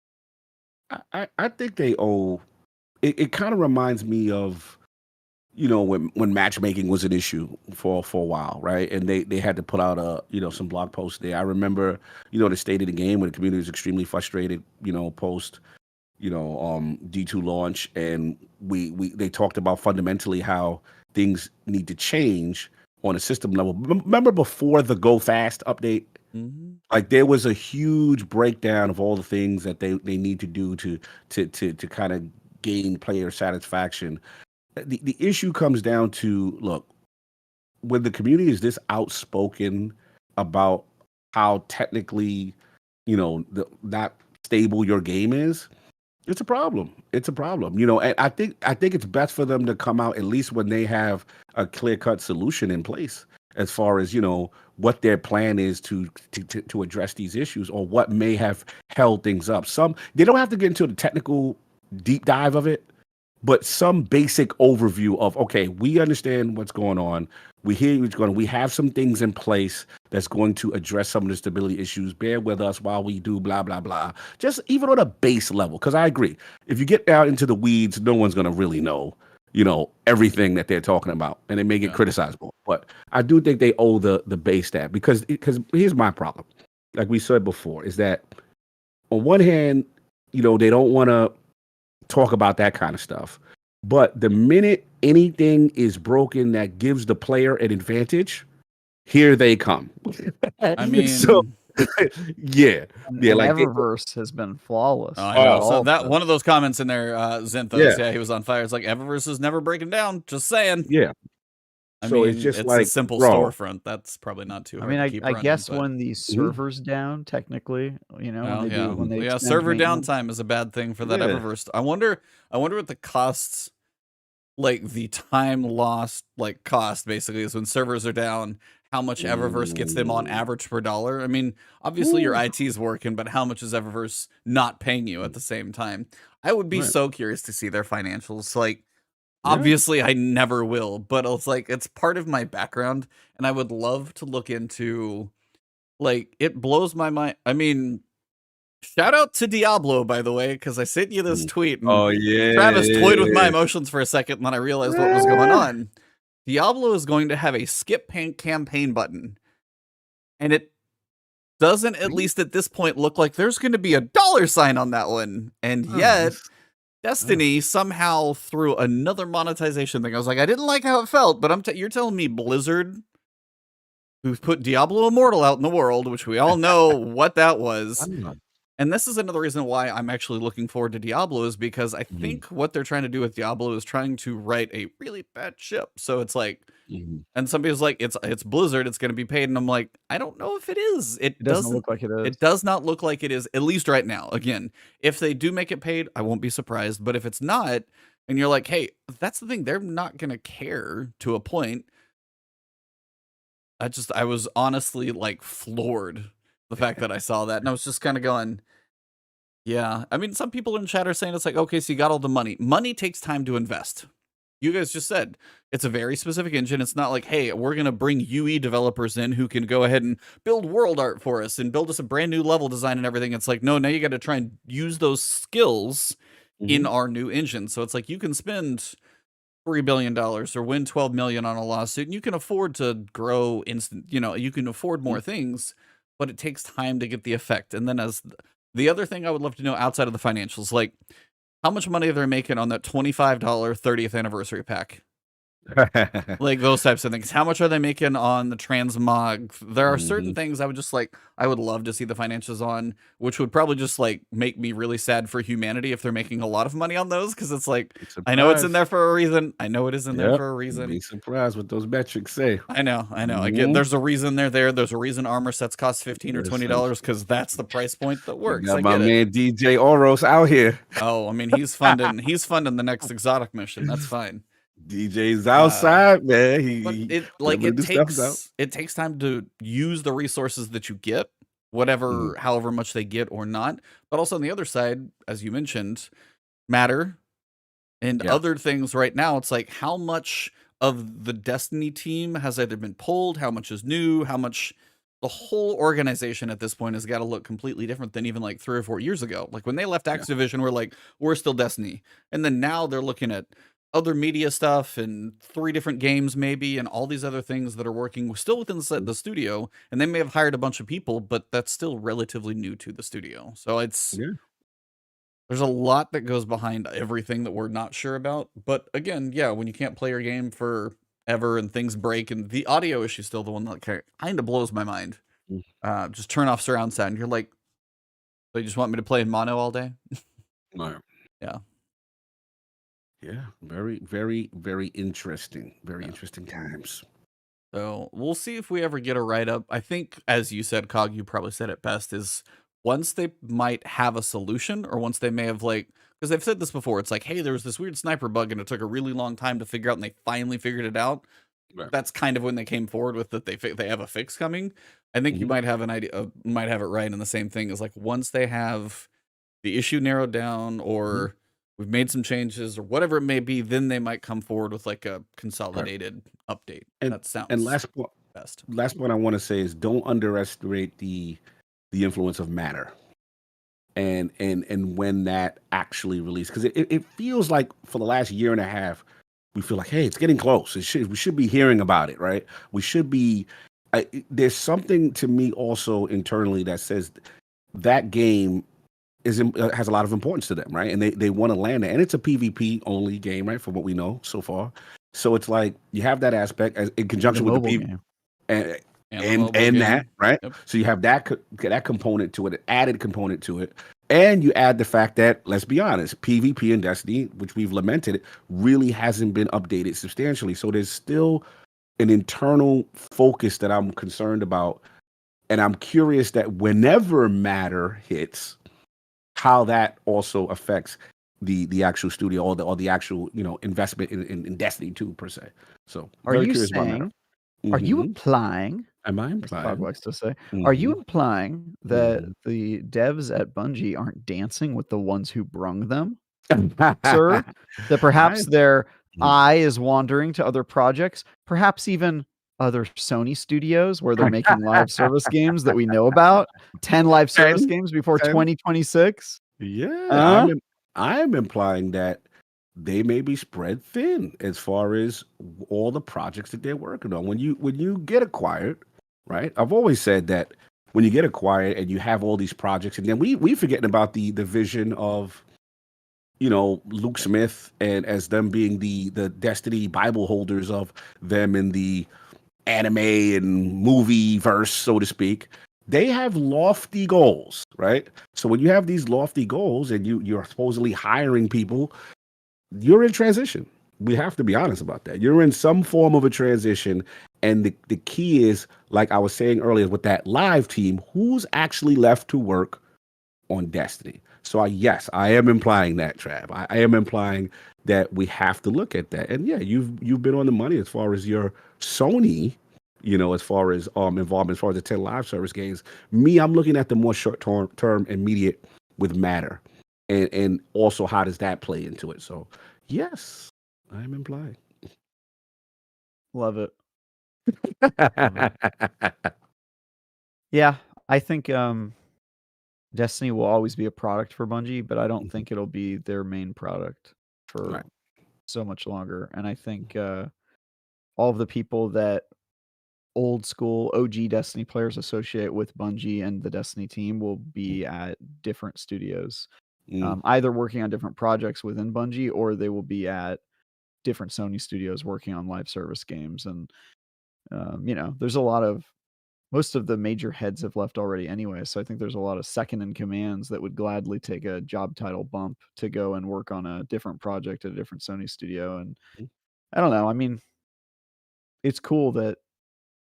S1: I think they owe. It kind of reminds me of, when matchmaking was an issue for a while, right? And they had to put out some blog posts there. I remember, the state of the game when the community was extremely frustrated, post, D2 launch, and they talked about fundamentally how things need to change on a system level. Remember before the Go Fast update?
S2: Mm-hmm.
S1: Like there was a huge breakdown of all the things that they need to do to kind of gain player satisfaction. The issue comes down to, look, when the community is this outspoken about how technically, not stable your game is, it's a problem. It's a problem. And I think it's best for them to come out at least when they have a clear-cut solution in place as far as, what their plan is to address these issues or what may have held things up. They don't have to get into the technical deep dive of it, but some basic overview of, okay, we understand what's going on. We hear what's going on. We have some things in place that's going to address some of the stability issues. Bear with us while we do blah, blah, blah. Just even on a base level, because I agree. If you get down into the weeds, no one's going to really know, everything that they're talking about, and it may get criticizable. But I do think they owe the base that, because here's my problem. Like we said before, is that on one hand, they don't want to talk about that kind of stuff. But the minute anything is broken that gives the player an advantage, here they come.
S2: I mean,
S1: so yeah,
S3: And
S1: like
S3: Eververse has been flawless.
S2: I know.
S3: throughout
S2: So
S3: all of
S2: that
S3: this.
S2: one of those comments in there, Zinthos,
S1: Yeah.
S2: yeah, he was on fire. It's like Eververse is never breaking down. Just saying.
S1: yeah.
S2: I
S1: So
S2: mean,
S1: it's just
S2: a
S1: like,
S2: simple
S1: bro.
S2: storefront. That's probably not too
S3: I
S2: hard
S3: mean,
S2: to keep
S3: I
S2: running.
S3: guess
S2: but,
S3: when the server's down, technically, you know,
S2: well,
S3: when they
S2: yeah,
S3: do when they
S2: yeah,
S3: extend
S2: server
S3: maintenance.
S2: downtime is a bad thing for that
S1: Yeah.
S2: Eververse. I wonder what the costs, like the time lost, like cost basically is when servers are down. How much Eververse gets them on average per dollar? I mean, obviously your IT is working, but how much is Eververse not paying you at the same time? I would be
S1: Right.
S2: so curious to see their financials. Like,
S1: Yeah.
S2: obviously, I never will, but it's like it's part of my background, and I would love to look into. Like, it blows my mind. I mean, shout out to Diablo, by the way, because I sent you this tweet, and
S1: Oh yeah.
S2: Travis toyed with my emotions for a second, and then I realized what was going on. Diablo is going to have a skip campaign button, and it doesn't, at least at this point, look like there's going to be a $sign on that one. And yet, Destiny somehow threw another monetization thing. I was like, I didn't like how it felt, but you're telling me Blizzard, who's put Diablo Immortal out in the world, which we all know what that was. And this is another reason why I'm actually looking forward to Diablo, is because I think what they're trying to do with Diablo is trying to write a really bad ship. So it's like, and somebody's like, it's Blizzard, it's going to be paid. And I'm like, I don't know if it is. It doesn't
S3: look like it is.
S2: It does not look like it is, at least right now. Again, if they do make it paid, I won't be surprised. But if it's not, and you're like, hey, that's the thing, they're not going to care to a point. I was honestly like floored the fact that I saw that. And I was just kind of going, yeah. I mean, some people in chat are saying it's like, okay, so you got all the money. Money takes time to invest. You guys just said it's a very specific engine. It's not like, hey, we're going to bring UE developers in who can go ahead and build world art for us and build us a brand new level design and everything. It's like, no, now you got to try and use those skills in our new engine. So it's like you can spend $3 billion or win 12 million on a lawsuit, and you can afford to grow you can afford more things, but it takes time to get the effect. And then as the other thing I would love to know outside of the financials, like how much money are they making on that $25 30th anniversary pack? Like those types of things. How much are they making on the transmog? There are certain things I would love to see the financials on, which would probably just like make me really sad for humanity if they're making a lot of money on those, because it's like, I know it's in there for a reason. I know it is in there for a reason.
S1: Be surprised what those metrics say.
S2: I know. I get there's a reason they're there. There's a reason armor sets cost $15 or $20 because that's the price point that works.
S1: Got my man DJ Oros out here.
S2: Oh, I mean, he's funding the next exotic mission. That's fine.
S1: DJ's outside, man.
S2: It takes time to use the resources that you get, however much they get or not. But also on the other side, as you mentioned, matter and other things right now, it's like how much of the Destiny team has either been pulled, how much is new, how much the whole organization at this point has got to look completely different than even like 3 or 4 years ago. Like when they left Activision, we're like, we're still Destiny. And then now they're looking at other media stuff and 3 different games maybe and all these other things that are working still within the studio, and they may have hired a bunch of people, but that's still relatively new to the studio. So there's a lot that goes behind everything that we're not sure about. But again, when you can't play your game forever and things break, and the audio issue is still the one that kind of blows my mind. Just turn off surround sound. You're like, so you just want me to play in mono all day?
S1: Yeah, very, very, very interesting. Very interesting times.
S2: So we'll see if we ever get a write-up. I think, as you said, Cog, you probably said it best, is once they might have a solution, or once they may have because they've said this before, it's like, hey, there was this weird sniper bug and it took a really long time to figure out, and they finally figured it out. Right. That's kind of when they came forward with that they have a fix coming. I think you might have an idea, might have it right, and the same thing is like once they have the issue narrowed down, or we've made some changes or whatever it may be, then they might come forward with like a consolidated update. And that sounds best.
S1: Last point I want to say is don't underestimate the influence of matter and when that actually released, because it feels like for the last year and a half we feel like, hey, it's getting close. We should be hearing about it, right? We should be. There's something to me also internally that says that game has a lot of importance to them, right? And they want to land it, and it's a PvP only game, right? For what we know so far, so it's like you have that aspect in conjunction with the PvP, and
S2: And the mobile
S1: and
S2: game.
S1: that, right?
S2: Yep.
S1: So you have that component to it, an added component to it, and you add the fact that, let's be honest, PvP in Destiny, which we've lamented, really hasn't been updated substantially. So there's still an internal focus that I'm concerned about, and I'm curious that whenever matter hits, how that also affects the actual studio or the actual investment in Destiny 2 per se. So
S3: Are
S1: very
S3: you
S1: curious about
S3: saying?
S1: that.
S3: Are you
S1: Mhm.
S3: implying?
S1: Am I
S3: As
S1: implying?
S3: Todd likes to say, are you
S1: Mhm.
S3: implying that
S1: Mhm.
S3: the devs at Bungie aren't dancing with the ones who brung them, sir? That perhaps
S1: I
S3: their
S1: Mhm.
S3: eye is wandering to other projects, perhaps even other Sony studios where they're making live service games that we know about. 10 live service
S1: 10,
S3: games before
S1: 10.
S3: 2026.
S1: Yeah, I'm implying that they may be spread thin as far as all the projects that they're working on. When you get acquired, right? I've always said that when you get acquired and you have all these projects, and then we forgetting about the vision of Luke Smith and as them being the Destiny Bible holders of them in the anime and movie verse, so to speak. They have lofty goals, right? So when you have these lofty goals and you're supposedly hiring people, you're in transition. We have to be honest about that. You're in some form of a transition. And the key is, like I was saying earlier with that live team, who's actually left to work on Destiny. So yes, I am implying that, Trav. I am implying that we have to look at that. And yeah, you've been on the money as far as your Sony, as far as involvement, as far as the 10 live service games. Me, I'm looking at the more short term immediate with Matter. And also how does that play into it? So yes, I am implying.
S3: Love it. Yeah, I think Destiny will always be a product for Bungie, but I don't think it'll be their main product for
S1: Right.
S3: so much longer. And I think all of the people that old school OG Destiny players associate with Bungie and the Destiny team will be at different studios, either working on different projects within Bungie, or they will be at different Sony studios working on live service games. And there's a lot of most of the major heads have left already anyway. So I think there's a lot of second in commands that would gladly take a job title bump to go and work on a different project at a different Sony studio. And I don't know. I mean, it's cool that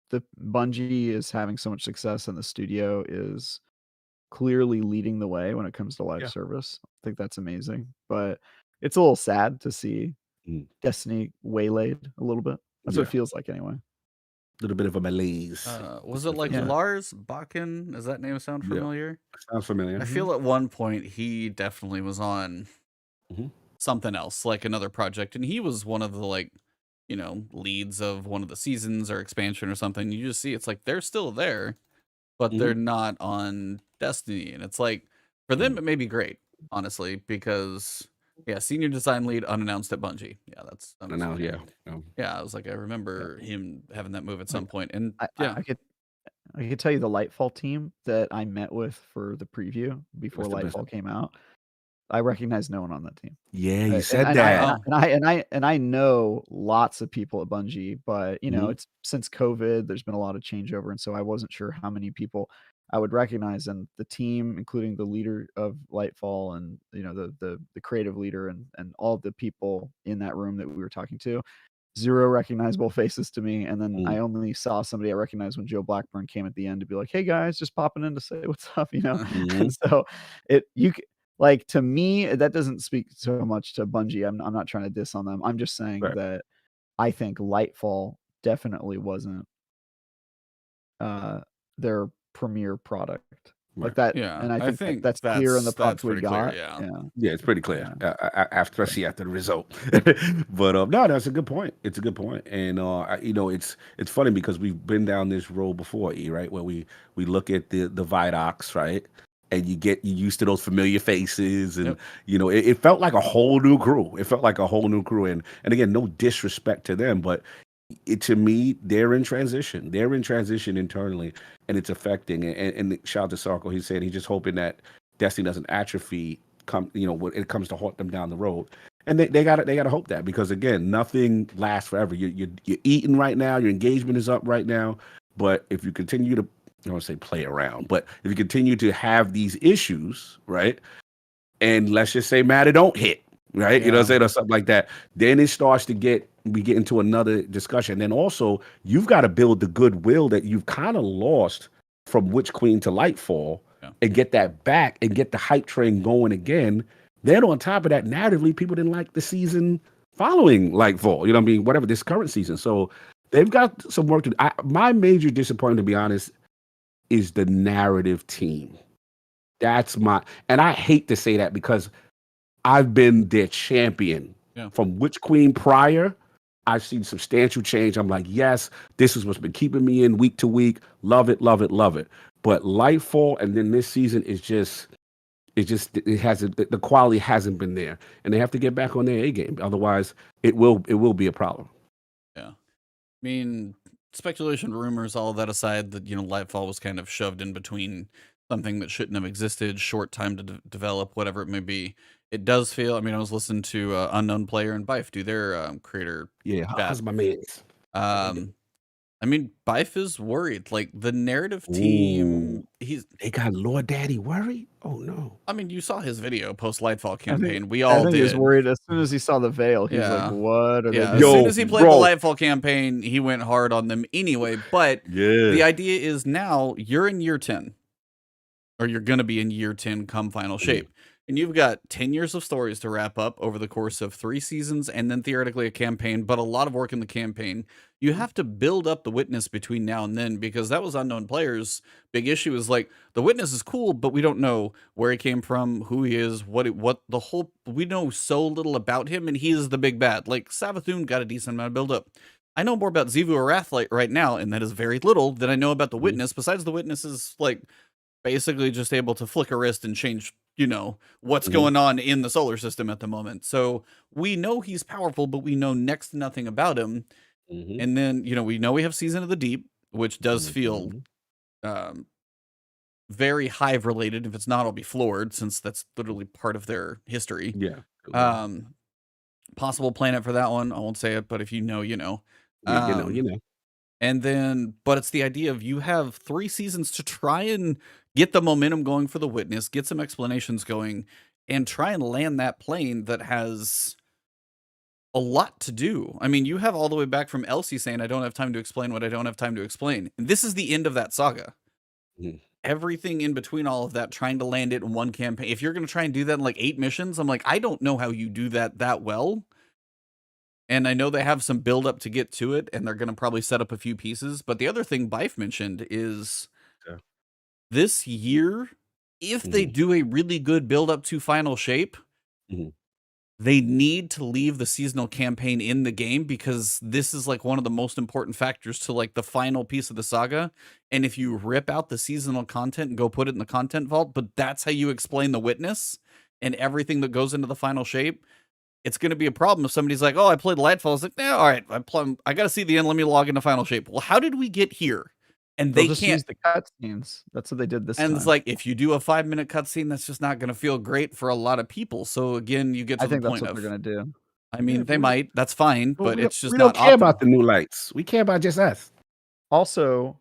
S3: the Bungie is having so much success and the studio is clearly leading the way when it comes to live
S1: Yeah.
S3: service. I think that's amazing. But it's a little sad to see Destiny waylaid a little bit. That's what it feels like anyway.
S1: Little bit of a malaise.
S2: Was it like Lars Bakken? Does that name sound familiar?
S1: Sounds familiar.
S2: I feel at one point he definitely was on something else, like another project, and he was one of the leads of one of the seasons or expansion or something. You just see it's like they're still there, but they're not on Destiny, and it's like for them it may be great, honestly, because senior design lead unannounced at Bungie. Yeah, that's
S1: Now,
S2: yeah. I was like, I remember him having that move at some point, and
S3: I could tell you the Lightfall team that I met with for the preview before Lightfall came out. I recognize no one on that team.
S1: Yeah, you said that.
S3: And I know lots of people at Bungie, but it's since COVID, there's been a lot of changeover, and so I wasn't sure how many people I would recognize. And the team, including the leader of Lightfall and the creative leader and all the people in that room that we were talking to, zero recognizable faces to me. And then I only saw somebody I recognized when Joe Blackburn came at the end to be like, "Hey guys, just popping in to say what's up," And so to me, that doesn't speak so much to Bungie. I'm not trying to diss on them. I'm just saying that I think Lightfall definitely wasn't their premier product. Like that, and I think that's clear in the product we got.
S1: Yeah, it's pretty clear. Especially after the result. But no, that's a good point. It's a good point, and it's funny because we've been down this road before, right? Where we look at the Vidocs, right? And you get used to those familiar faces, and it felt like a whole new crew. It felt like a whole new crew, and again, no disrespect to them, but to me, they're in transition. They're in transition internally, and it's affecting. And shout out to Sarko. He said he's just hoping that Destiny doesn't atrophy. When it comes to haunt them down the road. And they gotta hope that, because again, nothing lasts forever. You're eating right now. Your engagement is up right now. But if you continue to, I don't want to say play around, but if you continue to have these issues, right? And let's just say matter don't hit, right? You know what I'm saying, or something like that. Then it starts to we get into another discussion. Then also you've got to build the goodwill that you've kind of lost from Witch Queen to Lightfall and get that back and get the hype train going again. Then on top of that, narratively, people didn't like the season following Lightfall, you know what I mean? Whatever, this current season. So they've got some work to do. My major disappointment, to be honest, is the narrative team. That's and I hate to say that because I've been their champion from Witch Queen prior. I've seen substantial change. I'm like, yes, this is what's been keeping me in week to week. Love it, love it, love it. But Lightfall and then this season is it hasn't, the quality hasn't been there, and they have to get back on their A game. Otherwise, it will be a problem.
S2: Yeah, I mean, speculation, rumors, all of that aside, that Lightfall was kind of shoved in between something that shouldn't have existed, short time to develop, whatever it may be. It does feel. I mean, I was listening to Unknown Player and Bife do their creator.
S1: Yeah, how's my man's?
S2: I mean, Bife is worried. Like the narrative team,
S1: they got Lord Daddy worried. Oh no!
S2: I mean, you saw his video post Lightfall campaign. We all did.
S3: He was worried as soon as he saw the veil. He's like, "What?"
S2: As soon as he played the Lightfall campaign, he went hard on them anyway. But the idea is now you're in year 10, or you're gonna be in year 10 come final shape. And you've got 10 years of stories to wrap up over the course of 3 seasons and then theoretically a campaign, but a lot of work in the campaign. You have to build up the witness between now and then, because that was Unknown Player's big issue is like, the witness is cool, but we don't know where he came from, who he is, we know so little about him, and he is the big bad. Like, Savathun got a decent amount of build up. I know more about Xivu or Wrathlight right now, and that is very little than I know about the witness, besides the witness is like basically just able to flick a wrist and change what's going on in the solar system at the moment. So we know he's powerful, but we know next to nothing about him. And then, we know we have Season of the Deep, which does feel very Hive related. If it's not, I'll be floored, since that's literally part of their history.
S1: Yeah.
S2: Possible planet for that one. I won't say it, but if you know, you know.
S1: You know.
S2: And then, but it's the idea of you have 3 seasons to try and get the momentum going for the witness, get some explanations going, and try and land that plane that has a lot to do. I mean, you have all the way back from Elsie saying, I don't have time to explain what I don't have time to explain. And this is the end of that saga. Everything in between all of that, trying to land it in one campaign. If you're going to try and do that in like 8 missions, I'm like, I don't know how you do that well. And I know they have some build up to get to it, and they're going to probably set up a few pieces. But the other thing Bife mentioned is this year, if they do a really good build up to final shape, they need to leave the seasonal campaign in the game, because this is like one of the most important factors to like the final piece of the saga. And if you rip out the seasonal content and go put it in the content vault, but that's how you explain the witness and everything that goes into the final shape, it's going to be a problem if somebody's like, oh, I played Lightfall. It's like, nah, all right, I got to see the end. Let me log into final shape. Well, how did we get here? And they
S3: just
S2: can't
S3: use the cutscenes. That's what they did this time.
S2: And it's like, if you do a 5-minute cutscene, that's just not going to feel great for a lot of people. So again, you get to the point
S3: that's what they're going to do.
S2: I mean, they might. That's fine, but it's just
S1: we
S2: not
S1: don't care about the new lights. We care about just us.
S3: Also,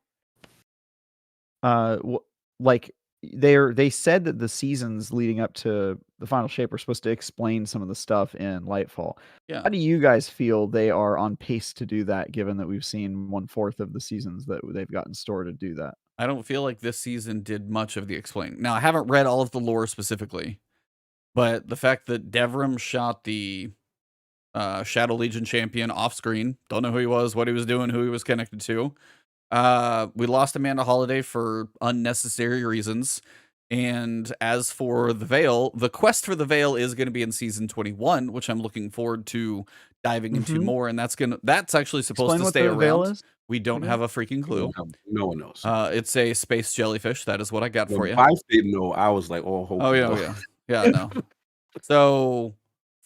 S3: like they said that the seasons leading up to the final shape are supposed to explain some of the stuff in Lightfall.
S2: Yeah.
S3: How do you guys feel they are on pace to do that, given that we've seen 1/4 of the seasons that they've got in store to do that?
S2: I don't feel like this season did much of the explaining. Now, I haven't read all of the lore specifically, but the fact that Devrim shot the Shadow Legion champion off screen, don't know who he was, what he was doing, who he was connected to. We lost Amanda Holiday for unnecessary reasons. And as for the Veil, the quest for the Veil is going to be in season 21, which I'm looking forward to diving into more. And that's actually supposed to stay around. Veil is? We don't have a freaking clue.
S1: No one knows.
S2: It's a space jellyfish. That is what I got for you.
S1: I didn't know. I was like, oh
S2: yeah, no. So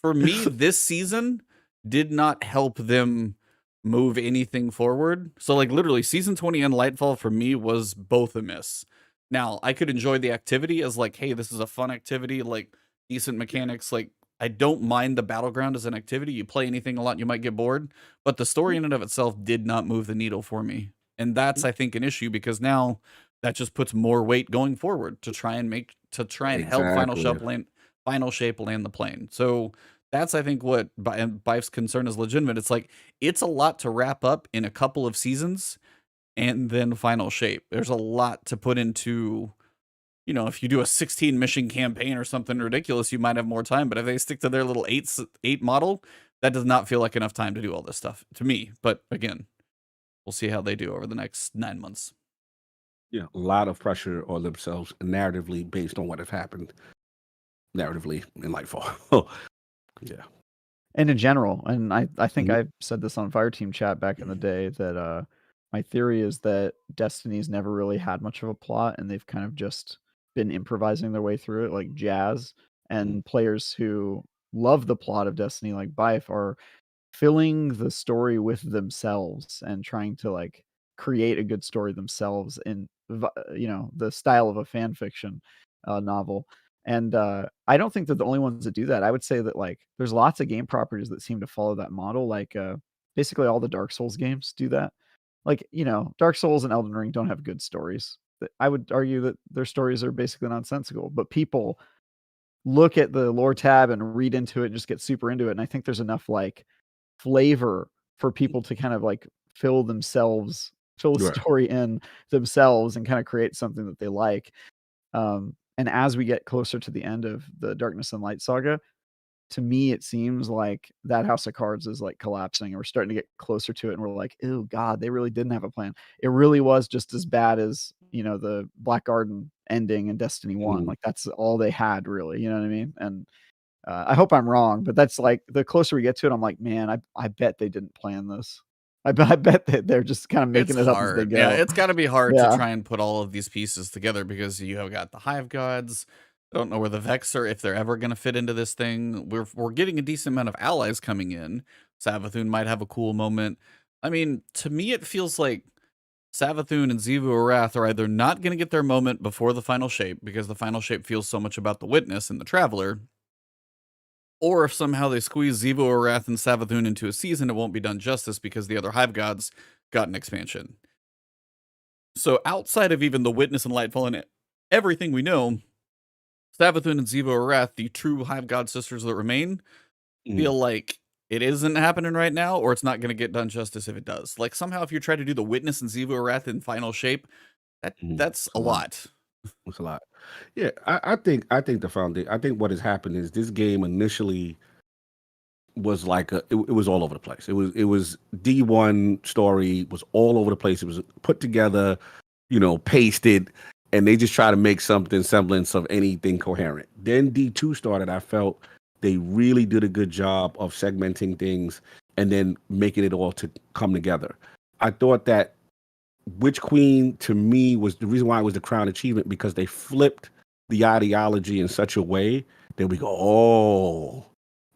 S2: for me, this season did not help them move anything forward. So like literally season 20 and Lightfall for me was both a miss. Now I could enjoy the activity as like, hey, this is a fun activity, like decent mechanics. Like I don't mind the battleground as an activity. You play anything a lot, you might get bored, but the story in and of itself did not move the needle for me. And that's, I think, an issue because now that just puts more weight going forward to try and help Final Shape land the plane. So that's, I think, what Bife's concern is legitimate. It's like, it's a lot to wrap up in a couple of seasons and then Final Shape. There's a lot to put into, you know, if you do a 16 mission campaign or something ridiculous, you might have more time. But if they stick to their little 8 model, that does not feel like enough time to do all this stuff to me. But again, we'll see how they do over the next 9 months.
S1: Yeah, a lot of pressure on themselves narratively based on what has happened narratively in Nightfall. Yeah.
S3: And in general, and I think I said this on Fireteam chat back in the day that my theory is that Destiny's never really had much of a plot and they've kind of just been improvising their way through it like Jazz, and players who love the plot of Destiny like Bife are filling the story with themselves and trying to like create a good story themselves in the style of a fan fiction novel. And I don't think they're the only ones that do that. I would say that like there's lots of game properties that seem to follow that model. Like basically all the Dark Souls games do that. Like, Dark Souls and Elden Ring don't have good stories. I would argue that their stories are basically nonsensical, but people look at the lore tab and read into it and just get super into it. And I think there's enough like flavor for people to kind of like fill the story in themselves and kind of create something that they like. And as we get closer to the end of the Darkness and Light saga, to me, it seems like that House of Cards is like collapsing and we're starting to get closer to it. And we're like, oh God, they really didn't have a plan. It really was just as bad as, the Black Garden ending in Destiny 1. Like that's all they had really, you know what I mean? And I hope I'm wrong, but that's like the closer we get to it, I'm like, man, I bet they didn't plan this. I bet that they're just kind of making it up as they go.
S2: Yeah, it's got to be hard to try and put all of these pieces together because you have got the Hive Gods. I don't know where the Vex are, if they're ever going to fit into this thing. We're getting a decent amount of allies coming in. Savathun might have a cool moment. I mean, to me, it feels like Savathun and Xivu Arath are either not going to get their moment before the Final Shape because the Final Shape feels so much about the Witness and the Traveler, or if somehow they squeeze Xivu Arath and Savathun into a season, it won't be done justice because the other Hive Gods got an expansion. So outside of even the Witness and Lightfall and everything we know, Savathun and Xivu Arath, the true Hive God sisters that remain, feel like it isn't happening right now, or it's not going to get done justice if it does. Like somehow if you try to do the Witness and Xivu Arath in Final Shape, that's a lot.
S1: It's a lot. Yeah, I think the foundation. I think what has happened is this game initially was like it was all over the place. It was D1 story was all over the place. It was put together, pasted, and they just try to make something semblance of anything coherent. Then D2 started. I felt they really did a good job of segmenting things and then making it all to come together. I thought that Witch Queen, to me, was the reason why it was the crown achievement, because they flipped the ideology in such a way that we go,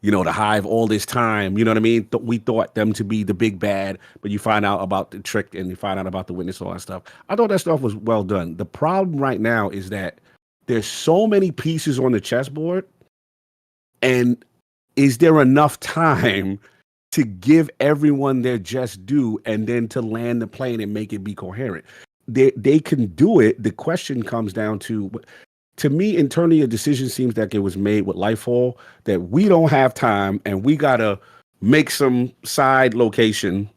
S1: the Hive all this time, you know what I mean? We thought them to be the big bad, but you find out about the trick and you find out about the Witness, all that stuff. I thought that stuff was well done. The problem right now is that there's so many pieces on the chessboard, and is there enough time to give everyone their just due and then to land the plane and make it be coherent? They can do it. The question comes down to me, internally, a decision seems like it was made with Lightfall that we don't have time and we got to make some side location,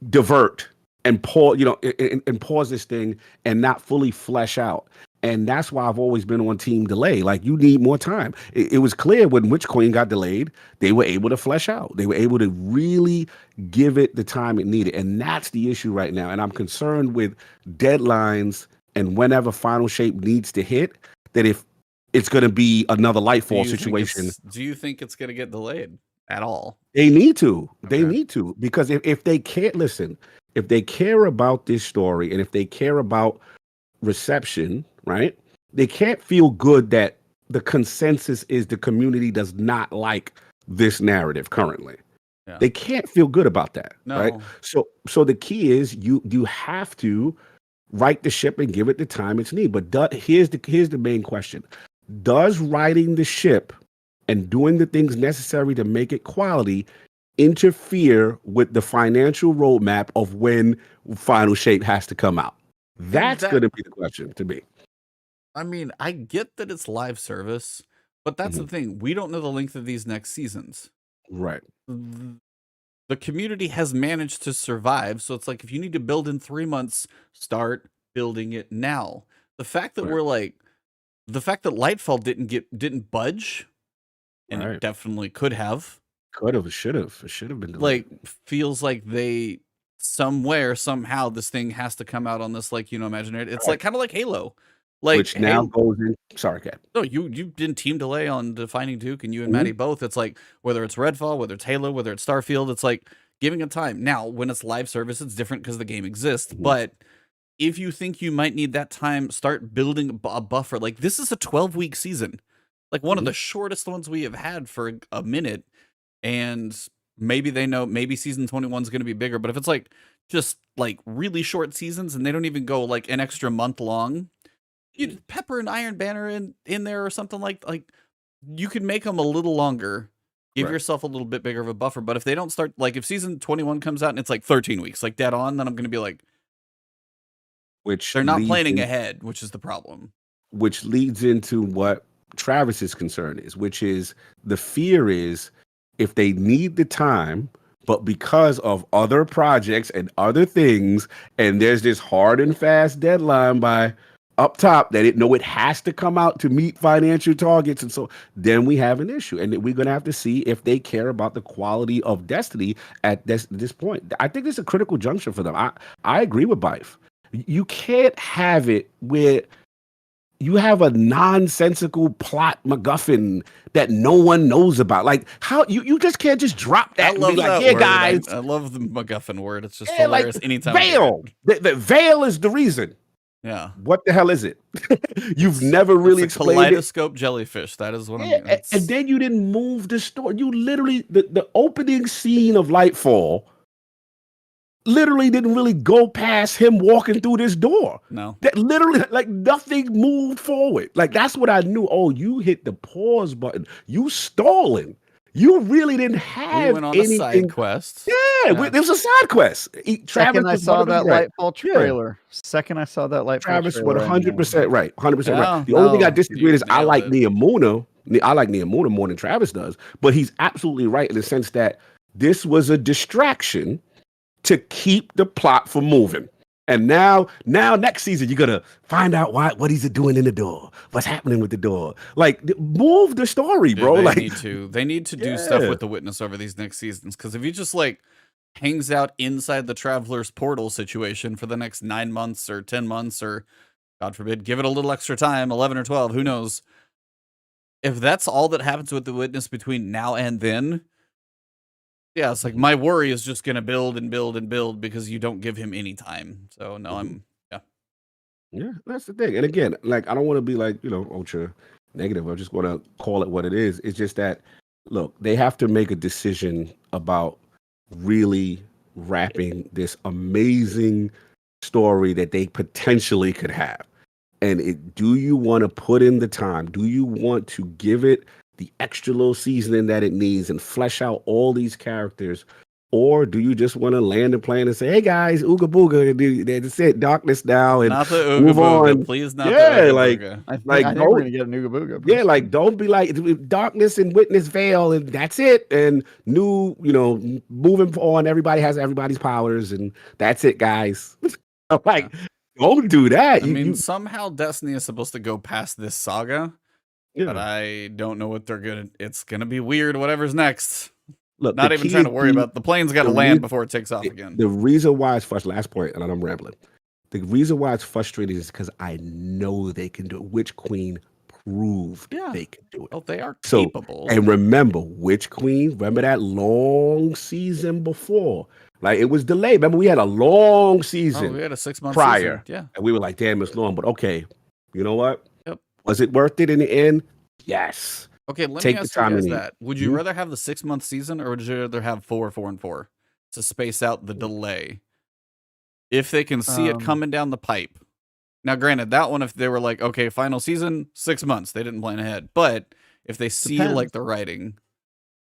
S1: divert and pause, and pause this thing and not fully flesh out. And that's why I've always been on team delay. Like, you need more time. It was clear when Witch Queen got delayed, they were able to flesh out. They were able to really give it the time it needed. And that's the issue right now. And I'm concerned with deadlines and whenever Final Shape needs to hit, that if it's going to be another Lightfall situation.
S2: Do you think it's going to get delayed at all?
S1: They need to. Okay. They need to. Because if they can't, listen, if they care about this story and if they care about reception, right? They can't feel good that the consensus is the community does not like this narrative currently. Yeah. They can't feel good about that, right? So the key is you have to right the ship and give it the time it's needed. But here's the main question: does righting the ship and doing the things necessary to make it quality interfere with the financial roadmap of when Final Shape has to come out? That's
S2: that-
S1: going to be the question to me.
S2: I mean, I get that it's live service, but that's the thing. We don't know the length of these next seasons.
S1: Right.
S2: The community has managed to survive, so it's like if you need to build in 3 months, start building it now. The fact that
S1: Right.
S2: we're like, the fact that Lightfall didn't budge, and it
S1: Right.
S2: definitely could have,
S1: Could have, should have. It should have been
S2: like,
S1: delayed.
S2: feels like they somewhere somehow this thing has to come out on this, like, you know, imaginary. It's
S1: Right.
S2: like kind of like Halo, like
S1: Which now
S2: Halo.
S1: goes in. Sorry, Cap.
S2: No, you did Team Delay on Defining Duke, and you and
S1: Mhm.
S2: Maddie both. It's like whether it's Redfall, whether it's Halo, whether it's Starfield, it's like giving it time. Now, when it's live service, it's different because the game exists.
S1: Mhm.
S2: But if you think you might need that time, start building a buffer. Like this is a 12-week season, like one of the shortest ones we have had for a minute. And maybe they know maybe season 21 is going to be bigger. But if it's like just like really short seasons and they don't even go like an extra month long, you pepper an Iron Banner in there or something like you could make them a little longer, give
S1: Right.
S2: yourself a little bit bigger of a buffer. But if they don't start, like if season 21 comes out and it's like 13 weeks, like dead on, then I'm going to be like,
S1: Which
S2: they're not
S1: leads
S2: planning
S1: in-
S2: ahead, which is the problem.
S1: which leads into what Travis's concern is, which is the fear is if they need the time, but because of other projects and other things, and there's this hard and fast deadline by up top that it has to come out to meet financial targets, and so then we have an issue, and we're going to have to see if they care about the quality of Destiny at this point. I think this is a critical juncture for them. I agree with Bife. You can't have it where you have a nonsensical plot MacGuffin that no one knows about. Like how you just can't just drop that
S2: I
S1: and
S2: love
S1: be like,
S2: that
S1: yeah,
S2: word.
S1: guys.
S2: I love the MacGuffin word. It's just
S1: Yeah, like
S2: hilarious anytime. I hear
S1: veil.
S2: it.
S1: The veil is the reason.
S2: Yeah.
S1: What the hell is it? You've never really
S2: It's a
S1: explained it.
S2: kaleidoscope jellyfish. That is what
S1: Yeah,
S2: I'm.
S1: and then you didn't move the story. You literally the opening scene of Lightfall literally didn't really go past him walking through this door.
S2: No.
S1: That literally, like, nothing moved forward. Like, that's what I knew. Oh, you hit the pause button. You stalling. You really didn't have
S2: We went on
S1: anything.
S2: a side quest.
S1: Yeah,
S2: Yeah.
S1: it was a side quest.
S3: Second I
S1: was
S3: saw that
S1: 100% right.
S3: Lightfall trailer. Second I saw that Lightfall
S1: Travis
S3: trailer.
S1: was
S3: I knew.
S1: 100% right. 100%
S2: Yeah,
S1: right. The only thing I
S2: no,
S1: disagree
S2: you
S1: is I
S2: nailed
S1: like
S2: it.
S1: Neomuna. I like Neomuna more than Travis does. But he's absolutely right in the sense that this was a distraction to keep the plot from moving. And now next season, you're gonna find out what he's doing in the door. What's happening with the door? Like, move the story,
S2: Dude,
S1: bro.
S2: they
S1: Like,
S2: need to do stuff
S1: Yeah.
S2: with the Witness over these next seasons. Because if he just like hangs out inside the Traveler's Portal situation for the next 9 months or 10 months, or God forbid, give it a little extra time, 11 or 12, who knows? If that's all that happens with the Witness between now and then, yeah, it's like my worry is just gonna build and build and build because you don't give him any time. So no,
S1: yeah, that's the thing. And again, like, I don't want to be like, ultra negative. I just want to call it what it is. It's just that, look, they have to make a decision about really wrapping this amazing story that they potentially could have. And do you want to put in the time? Do you want to give it the extra little seasoning that it needs and flesh out all these characters? Or do you just want to land the plane and say, hey guys, ooga booga, that's it, darkness now, and
S2: not the Ooga
S1: move
S2: Booga,
S1: on.
S2: please, not
S1: Yeah,
S2: the Ooga
S1: like-
S2: Booga.
S3: I think we're gonna get a Nooga Booga.
S1: Yeah, like, don't be like darkness and witness veil, and that's it. And new, moving on, everybody has everybody's powers, and that's it, guys. I'm like, don't do that.
S2: I mean, somehow Destiny is supposed to go past this saga,
S1: yeah.
S2: but I don't know what they're gonna. It's gonna be weird. Whatever's next.
S1: Look,
S2: Not
S1: the
S2: even
S1: key
S2: trying to
S1: is
S2: worry about the plane's got to
S1: the
S2: land
S1: reason-
S2: before it takes off again.
S1: The reason why it's frustrating, last point, and I'm rambling. The reason why it's frustrating is because I know they can do it. Witch Queen proved
S2: Yeah.
S1: they can do it.
S2: Oh, they are
S1: So,
S2: capable.
S1: And remember, Witch Queen, remember that long season before? Like, it was delayed. Remember, we had a long
S2: Oh,
S1: season.
S2: we had a 6-month
S1: prior.
S2: season. Yeah.
S1: And we were like, damn, it's long. But okay, you know what?
S2: Yep.
S1: Was it worth it in the end? Yes.
S2: Okay, let
S1: Take
S2: me
S1: the
S2: ask you
S1: time you
S2: guys
S1: need.
S2: that. Would you
S1: Mhm.
S2: rather have the 6-month season, or would you rather have 4, 4, and 4 to space out the delay? If they can see it coming down the pipe. Now, granted, that one, if they were like, okay, final season, 6 months, they didn't plan ahead. But if they see like
S3: Depends.
S2: the writing,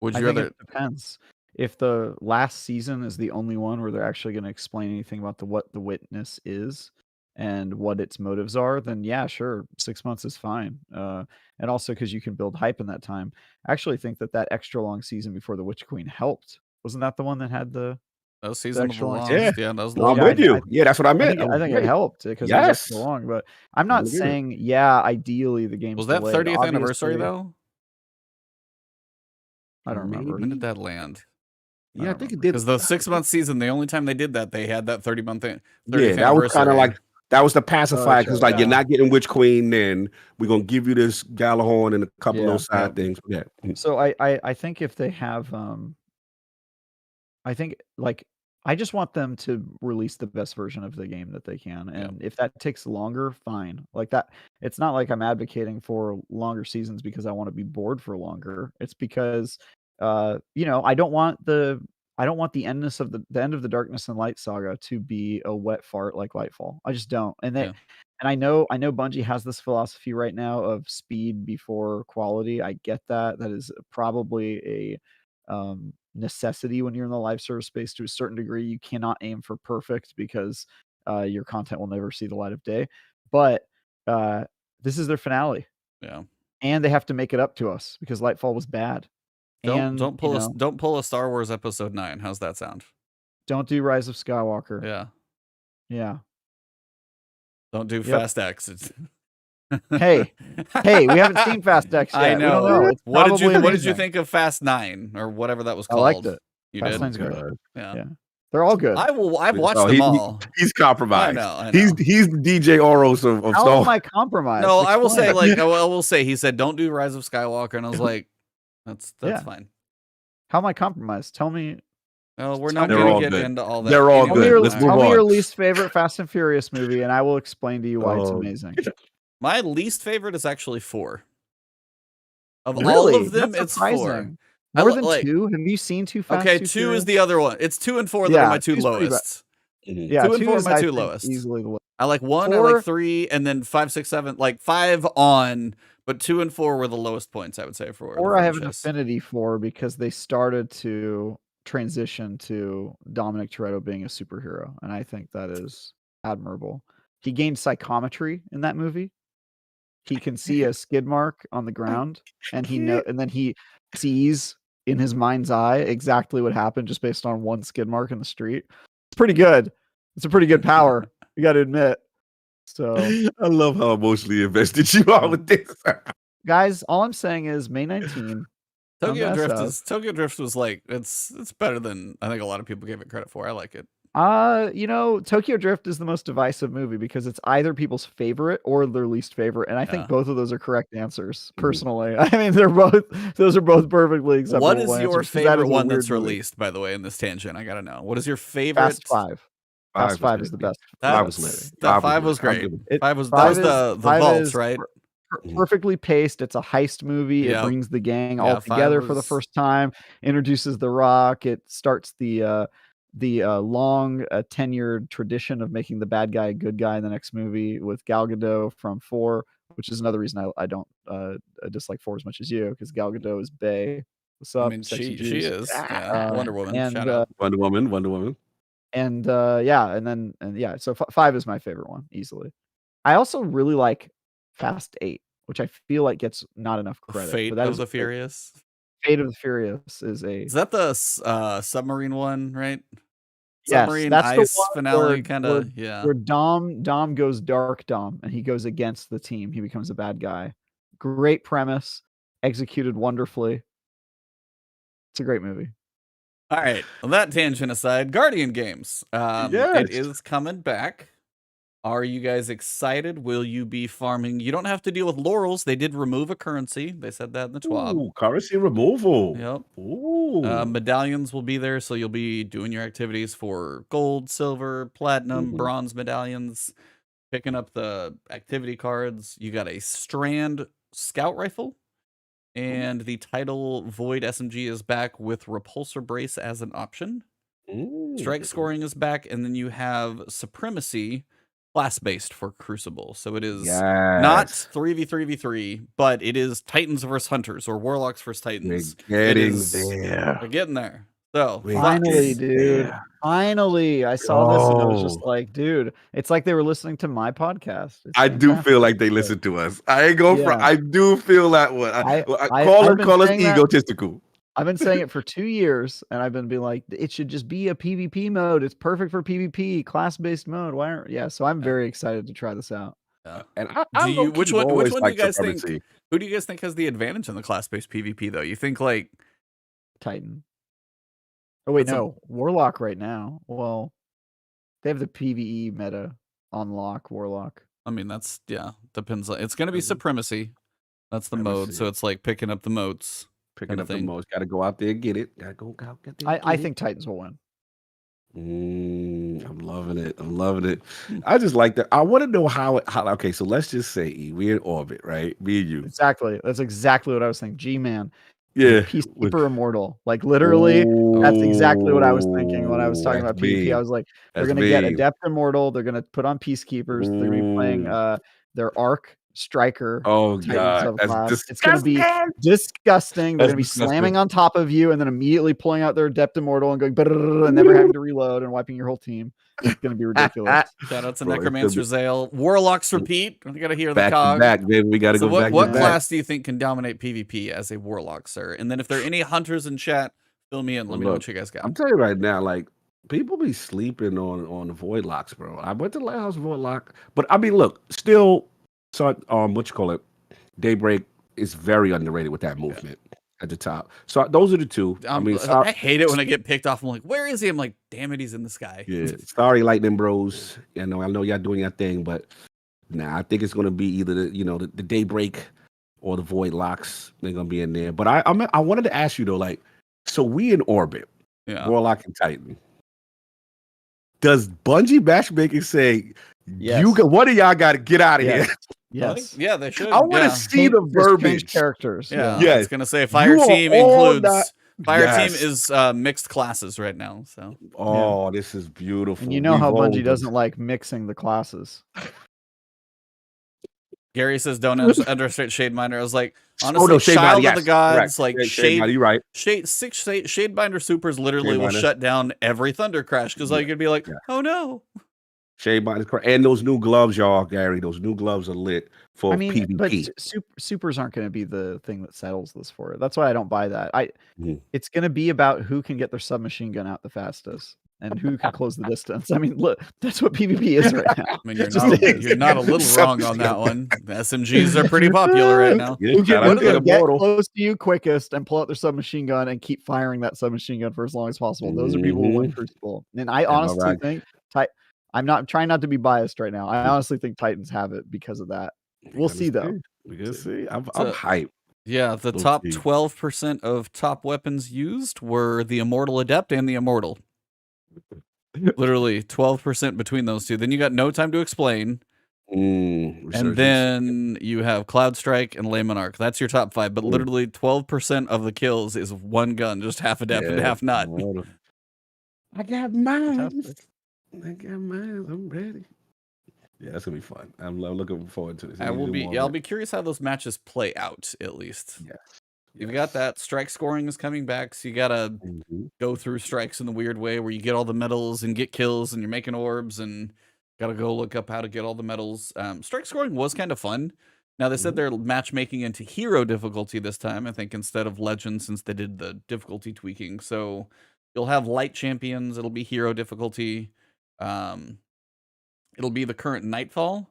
S2: would
S3: I
S2: you
S3: think
S2: rather?
S3: it depends. if the last season is the only one where they're actually going to explain anything about what the witness is and what its motives are, then yeah, sure, 6 months is fine. And also because you can build hype in that time. I actually think that extra long season before the Witch Queen helped. Wasn't that the one that had the
S2: That was Season of the
S3: extra long
S2: Lost.
S1: Yeah.
S2: Yeah, that was the
S1: No, I'm
S2: long
S1: with
S2: one.
S1: you. Yeah, that's what I meant.
S3: I think it helped because it was extra
S1: Yes.
S3: long. But I'm not
S1: agree.
S3: saying ideally the game's
S2: Was that
S3: delayed.
S2: 30th anniversary
S3: Obviously,
S2: though?
S3: I don't remember.
S2: When did that land?
S1: Yeah, I think it did.
S2: Because the 6-month season, the only time they did that, they had that 30th
S1: Yeah, that was kind of like that was the pacifier because like
S2: yeah.
S1: you're not getting Witch Queen, then we're gonna give you this Galahorn and a couple
S3: Yeah,
S1: of those side things. Yeah.
S3: So I think if they have I think like I just want them to release the best version of the game that they can. And if that takes longer, fine. Like that, it's not like I'm advocating for longer seasons because I want to be bored for longer. It's because you know, I don't want the endness of the end of the Darkness and Light saga to be a wet fart like Lightfall. I just don't. And they and I know Bungie has this philosophy right now of speed before quality. I get that. That is probably a necessity when you're in the live service space to a certain degree. You cannot aim for perfect because your content will never see the light of day. But this is their finale.
S2: Yeah.
S3: And they have to make it up to us because Lightfall was bad.
S2: Don't pull a Star Wars Episode 9. How's that sound?
S3: Don't do Rise of Skywalker.
S2: Yeah.
S3: Yeah.
S2: Don't do Fast X.
S3: hey, we haven't seen Fast X yet.
S2: I know.
S3: We don't know. It's
S2: what did you think of Fast 9 or whatever that was called?
S3: I liked it.
S2: You
S3: Fast
S2: did?
S3: 9's great.
S2: Yeah.
S3: They're all good.
S2: I've watched them all.
S1: He's compromised.
S2: I know.
S1: He's the DJ Oros of
S3: How
S1: Star.
S3: am I compromised?
S2: No, I will say I will say he said don't do Rise of Skywalker, and I was like, that's fine.
S3: How am I compromised? Tell me.
S2: No, we're not going to get into all that.
S1: They're all good. Let's move
S3: tell
S1: on.
S3: me your least favorite Fast and Furious movie, and I will explain to you why it's amazing.
S2: My least favorite is actually 4. Of
S3: Really?
S2: all of them,
S3: That's
S2: it's 4.
S3: surprising. More than 2? Have you seen 2 Fast?
S2: Okay, 2 is the other one. It's 2 and 4 that are my 2 lowest.
S3: Yeah,
S2: 2 and 4 are my 2
S3: think,
S2: lowest.
S3: Easily the lowest.
S2: I like 1, 4, I like 3, and then 5, 6, 7, like 5 on, but 2 and 4 were the lowest points, I would say, for.
S3: Or I have an affinity for because they started to transition to Dominic Toretto being a superhero, and I think that is admirable. He gained psychometry in that movie. He can see a skid mark on the ground, and then he sees in his mind's eye exactly what happened just based on one skid mark in the street. It's pretty good. It's a pretty good power. You got to admit. So
S1: I love how emotionally invested you are with this.
S3: Guys, all I'm saying is May 19.
S2: Tokyo Drift was like it's better than I think a lot of people gave it credit for. I like it.
S3: You know, Tokyo Drift is the most divisive movie because it's either people's favorite or their least favorite, and I think both of those are correct answers. Personally, I mean, those are both perfectly acceptable.
S2: What is your favorite one that's
S3: movie.
S2: released? By the way, in this tangent, I gotta know. What is your favorite?
S3: Fast 5. Fast 5 is the best.
S1: That was lit.
S2: That 5 was great. 5 was the vaults, right?
S3: Perfectly paced. It's a heist movie. It brings the gang all together for the first time. Introduces The Rock. It starts the long tenured tradition of making the bad guy a good guy in the next movie with Gal Gadot from 4, which is another reason I don't dislike 4 as much as you, because Gal Gadot is bae. What's up?
S2: I mean, she is Wonder Woman.
S3: And,
S2: shout out.
S1: Wonder Woman.
S3: And so 5 is my favorite one easily. I also really like Fast 8, which I feel like gets not enough credit.
S2: Fate of the Furious.
S3: Fate of the Furious is
S2: that the submarine one, right?
S3: Yes,
S2: submarine
S3: that's
S2: ice
S3: the
S2: finale kind of,
S3: where Dom goes dark Dom, and he goes against the team. He becomes a bad guy. Great premise, executed wonderfully. It's a great movie.
S2: All right, well, that tangent aside, Guardian games. It is coming back. Are you guys excited? Will you be farming? You don't have to deal with laurels. They did remove a currency. They said that in the TWAB.
S1: Ooh, currency removal.
S2: Yep.
S1: Ooh.
S2: Medallions will be there, so you'll be doing your activities for gold, silver, platinum, bronze medallions, picking up the activity cards. You got a Strand scout rifle, and the title Void SMG is back with repulsor brace as an option. Strike scoring is back, and then you have Supremacy class-based for Crucible. So it is not 3v3v3, but it is Titans versus Hunters or Warlocks versus Titans.
S1: They're getting there.
S2: They're getting there. So
S3: Finally,
S2: Fox.
S3: dude.
S1: Yeah.
S3: Finally, I saw this and I was just
S1: Oh.
S3: like, dude, it's like they were listening to my podcast. It's
S1: I do feel
S3: fantastic.
S1: like they listen to us. I ain't going for.
S3: Yeah.
S1: I do feel that one.
S3: I've
S1: Call
S3: been
S1: us
S3: saying that.
S1: egotistical.
S3: I've been saying it for 2 years, and I've been being like, it should just be a PvP mode. It's perfect for PvP, class-based mode. Why aren't? Yeah, so I'm very excited to try this out.
S1: And I
S2: Do you which one do
S1: always
S2: you
S1: like
S2: guys
S1: supremacy.
S2: think? Who do you guys think has the advantage in the class-based PvP though? You think like
S3: Titan. Oh wait,
S2: That's a-
S3: no, Warlock right now. Well, they have the PvE meta on lock. Warlock.
S2: I mean that's depends on it's gonna be supremacy. That's the mode.
S1: Supremacy.
S2: So it's like picking up the moats.
S1: Picking
S2: kinda
S1: up the
S2: thing.
S1: most. Got to go out there and get it. Got to go out get there.
S3: I think Titans will win.
S1: I'm loving it. I'm loving it. I just like that. I want to know how. Okay, so let's just say we're in orbit, right? Me and you.
S3: Exactly. That's exactly what I was thinking. G-Man.
S1: Yeah.
S3: Peacekeeper Immortal. Like literally, that's exactly what I was thinking when I was talking
S1: That's
S3: about PvP.
S1: me.
S3: I was like, they're
S1: That's
S3: gonna get
S1: me.
S3: Adept Immortal, they're gonna put on Peacekeepers, they're gonna be playing their Arc Striker.
S1: Oh
S3: Titans
S1: God,
S3: of
S1: that's
S3: class.
S1: disgusting.
S3: It's gonna be disgusting. They're
S1: That's
S3: gonna be
S1: disgusting.
S3: slamming on top of you and then immediately pulling out their Adept Immortal and going "Brrrr," and never having to reload and wiping your whole team. It's gonna be ridiculous.
S2: Shout out to
S1: Bro, it's gonna
S2: Necromancer
S1: be-
S2: Zale. Warlocks repeat. We gotta hear the
S1: Back to
S2: cog.
S1: back, man. We got to
S2: So
S1: go back
S2: what
S1: to back.
S2: class do you think can dominate PvP as a warlock, sir? And then if there are any hunters in chat, fill me in. Let me know what you guys got.
S1: I'm telling you right now, like people be sleeping on the void locks, bro. I went to Lighthouse Void Lock, but I mean, look, still, so what you call it? Daybreak is very underrated with that movement at the top. So those are the two.
S2: I hate it when I get picked off. I'm like, where is he? I'm like, damn it, he's in the sky.
S1: Yeah, sorry, Lightning Bros. I know y'all doing your thing, but I think it's gonna be either the Daybreak or the Void Locks. They're gonna be in there. But I wanted to ask you though, like, so we in orbit, Warlock and Titan. Does Bungie matchmaking say one of y'all got to get out of here?
S3: Yes.
S2: Yeah, they should.
S1: I want to see the verbiage.
S3: Characters.
S2: Yeah.
S1: Yes.
S2: It's gonna say fire
S1: You are
S2: team
S1: all
S2: includes fire
S1: Yes.
S2: team is mixed classes right now. So
S1: This is beautiful.
S3: And you know how Bungie doesn't like mixing the classes.
S2: Gary says, "Don't underestimate Shadebinder." I was like, honestly,
S1: no,
S2: Child
S1: Shadebinder,
S2: of the Gods,
S1: correct.
S2: like
S1: Shadebinder, you're right.
S2: Shadebinder supers literally will
S1: Shadebinder.
S2: shut down every Thunder Crash because like it'd be like, oh no.
S1: Shadebinder is correct. And those new gloves, y'all, Gary. Those new gloves are lit for PvP.
S3: But supers aren't going to be the thing that settles this for it. That's why I don't buy that. It's going to be about who can get their submachine gun out the fastest and who can close the distance. I mean, look, that's what PvP is right now.
S2: I mean, you're not a little wrong on that one. The SMGs are pretty popular right now.
S3: Who can get close to you quickest and pull out their submachine gun and keep firing that submachine gun for as long as possible. Those are people who win Crucible. And I honestly think I'm not trying not to be biased right now. I honestly think Titans have it because of that. We'll see though.
S1: We can see. I'm hyped.
S2: Yeah, the top 12% of top weapons used were the Immortal Adept and the Immortal. Literally 12% between those two. Then you got No Time to Explain. And then you have Cloud Strike and Lay Monarch. That's your top 5. But literally 12% of the kills is one gun, just half adept and half not.
S1: I got mine. I'm ready. Yeah, that's gonna be fun. I'm looking forward to this.
S2: I'll be curious how those matches play out, at least.
S1: Yes.
S2: You've got that. Strike scoring is coming back, so you gotta go through strikes in the weird way where you get all the medals and get kills and you're making orbs and gotta go look up how to get all the medals. Strike scoring was kind of fun. Now they said they're matchmaking into hero difficulty this time, I think, instead of legend, since they did the difficulty tweaking. So you'll have light champions, it'll be hero difficulty. It'll be the current Nightfall.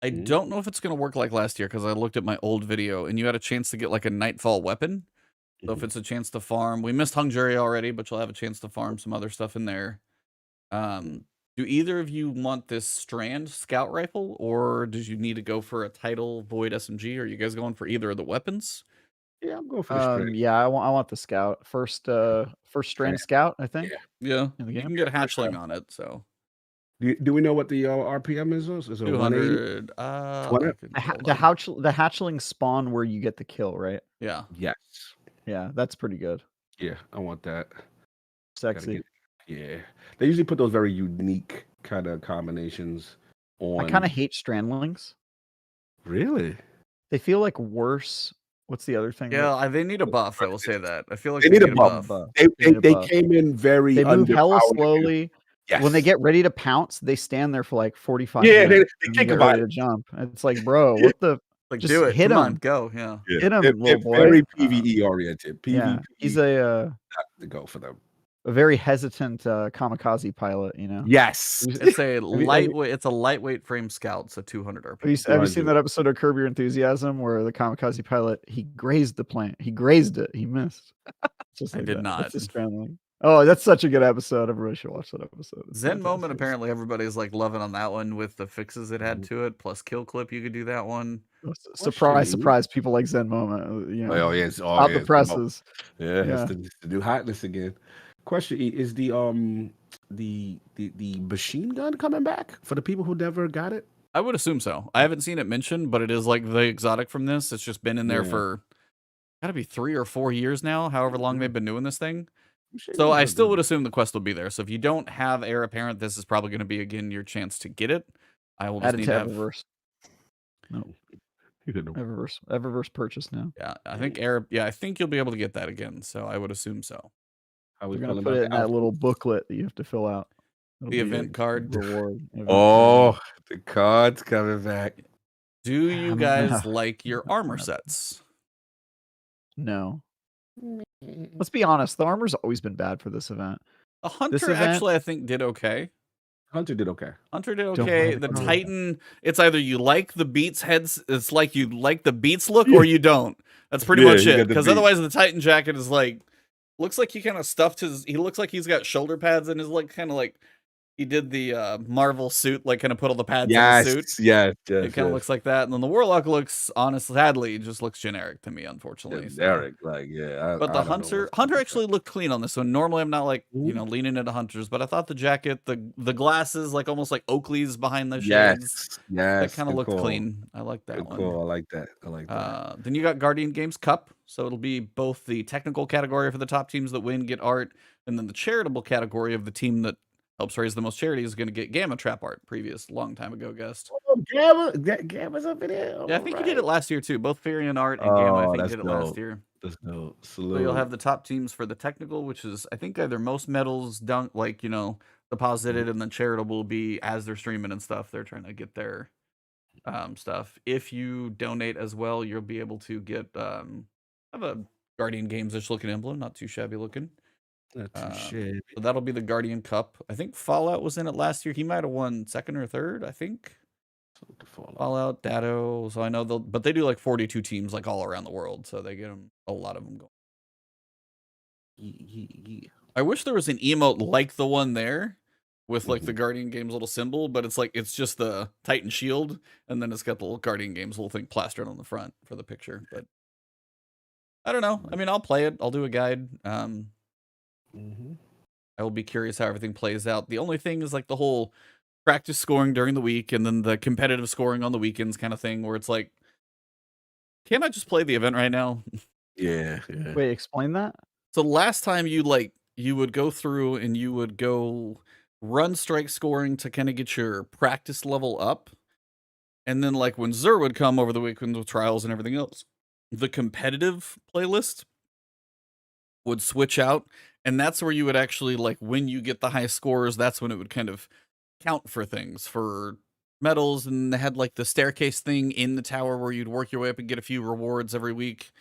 S2: I don't know if it's going to work like last year because I looked at my old video and you had a chance to get like a Nightfall weapon. So if it's a chance to farm, we missed Hung Jury already, but you'll have a chance to farm some other stuff in there. Do either of you want this Strand Scout Rifle, or did you need to go for a Title Void SMG? Are you guys going for either of the weapons?
S1: Yeah, I'm going for the Strand.
S3: Yeah, I want the Scout. First Strand Scout, I think.
S2: Yeah. You can get Hatchling on it, so.
S1: Do we know what the RPM is? Is it
S2: 200?
S3: The hatchling spawn where you get the kill, right?
S2: Yeah.
S1: Yes.
S3: Yeah, that's pretty good.
S1: Yeah, I want that.
S3: Sexy.
S1: Yeah. They usually put those very unique kind of combinations on.
S3: I kind of hate Strandlings.
S1: Really?
S3: They feel like worse What's the other thing?
S2: Yeah, they need a buff. I will say that. I feel like
S1: They
S2: they
S1: need a
S2: need a
S1: buff.
S2: buff.
S1: They came in very
S3: They move hella
S1: underpowered.
S3: slowly.
S1: Yes.
S3: When they get ready to pounce, they stand there for like 45
S1: Yeah,
S3: minutes.
S1: they
S3: and
S1: think
S3: get
S1: about
S3: ready
S1: it.
S3: to jump. It's like, bro, what the?
S2: Like,
S3: Just
S2: do it.
S3: hit
S2: Come
S3: him.
S2: on, go. Yeah.
S3: Hit him, little boy.
S1: Very PvE oriented. PvP.
S3: Yeah, he's a
S1: not to go for them.
S3: a very hesitant kamikaze pilot. You know.
S1: Yes.
S2: It's a lightweight. It's a lightweight frame scout, so 200 RP.
S3: Have you seen that episode of Curb Your Enthusiasm where the kamikaze pilot he grazed the plant? He grazed it. He missed. Just
S2: I
S3: like
S2: did
S3: that.
S2: not.
S3: That's just scrambling. Oh, that's such a good episode. Everybody should watch that episode. It's
S2: Zen Moment,
S3: fantastic.
S2: apparently everybody's like loving on that one with the fixes it had to it, plus Kill Clip. You could do that one.
S3: Surprise, surprise! People like Zen Moment. You know,
S1: Oh yes,
S3: stop the presses.
S1: Yeah, it's the new hotness again. Question: is the machine gun coming back for the people who never got it?
S2: I would assume so. I haven't seen it mentioned, but it is like the exotic from this. It's just been in there for gotta be 3 or 4 years now, however long they've been doing this thing. So I still would assume the quest will be there. So if you don't have Heir Apparent, this is probably going to be again your chance to get it. I will just need to have
S3: Eververse. No, Eververse purchase now.
S2: Yeah, I think I think you'll be able to get that again. So I would assume so.
S3: We're gonna put it in that little booklet that you have to fill out.
S2: The event card
S3: reward.
S1: The card's coming back.
S2: Do you guys like your armor sets?
S3: No. Let's be honest. The armor's always been bad for this event.
S2: The Hunter actually, I think, did okay.
S1: Hunter did okay.
S2: The Titan, it's either you like the Beats heads, it's like you like the Beats look, or you don't. That's pretty much it. Because otherwise, the Titan jacket is like, looks like he kind of stuffed his. He looks like he's got shoulder pads and is like kind of like he did the Marvel suit, like kind of put all the pads in the suit.
S1: Yes,
S2: it kind of looks like that. And then the Warlock looks, honestly, sadly, just looks generic to me, unfortunately.
S1: Generic,
S2: but the Hunter actually looked clean on this one. Normally, I'm not like leaning into Hunters, but I thought the jacket, the glasses, like almost like Oakley's behind the shades. That kind of looked clean. I like that one.
S1: Cool. I like that.
S2: Then you got Guardian Games Cup, so it'll be both the technical category for the top teams that win get art, and then the charitable category of the team that helps raise the most charity is going to get Gamma Trap art. Previous long time ago guest.
S1: Gamma's up in there.
S2: Yeah, I think he did it last year too. Both Furion Art and Gamma, I think, did it last year.
S1: That's dope.
S2: So you'll have the top teams for the technical, which is I think either most medals deposited, and then charitable will be as they're streaming and stuff. They're trying to get their stuff. If you donate as well, you'll be able to get have a Guardian Games-ish looking emblem, not too shabby looking. So that'll be the Guardian Cup. I think Fallout was in it last year. He might have won second or third, I think. Fallout, Datto. So I know but they do like 42 teams like all around the world, so they get a lot of them going. I wish there was an emote like the one there with like the Guardian Games little symbol, but it's just the Titan shield, and then it's got the little Guardian Games little thing plastered on the front for the picture. But I don't know. I mean, I'll play it. I'll do a guide. I will be curious how everything plays out. The only thing is like the whole practice scoring during the week and then the competitive scoring on the weekends kind of thing, where it's like, can't I just play the event right now?
S1: Yeah.
S3: Wait, explain that.
S2: So last time you would go through and you would go run strike scoring to kind of get your practice level up. And then like when Zur would come over the weekend with trials and everything else, the competitive playlist would switch out. And that's where you would actually, like, when you get the high scores, that's when it would kind of count for things, for medals. And they had, like, the staircase thing in the tower where you'd work your way up and get a few rewards every week.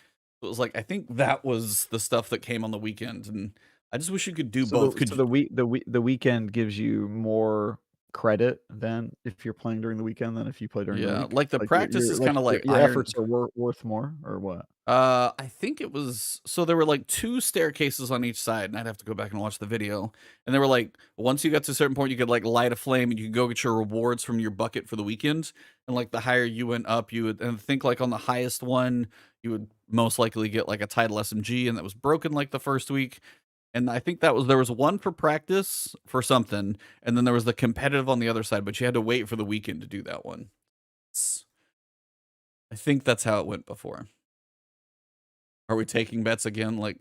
S2: So it was like, I think that was the stuff that came on the weekend. And I just wish you could do both.
S3: The weekend gives you more credit than if you're playing during the weekend than if you play during the week.
S2: Like the practice is kind of like
S3: your efforts are worth more, or what?
S2: I think it was, so there were like 2 staircases on each side, and I'd have to go back and watch the video. And they were like, once you got to a certain point, you could like light a flame and you could go get your rewards from your bucket for the weekend. And like the higher you went up, you would, and I think like on the highest one, you would most likely get like a title SMG, and that was broken like the first week. And I think there was one for practice for something, and then there was the competitive on the other side, but you had to wait for the weekend to do that one. I think that's how it went before. Are we taking bets again? Like,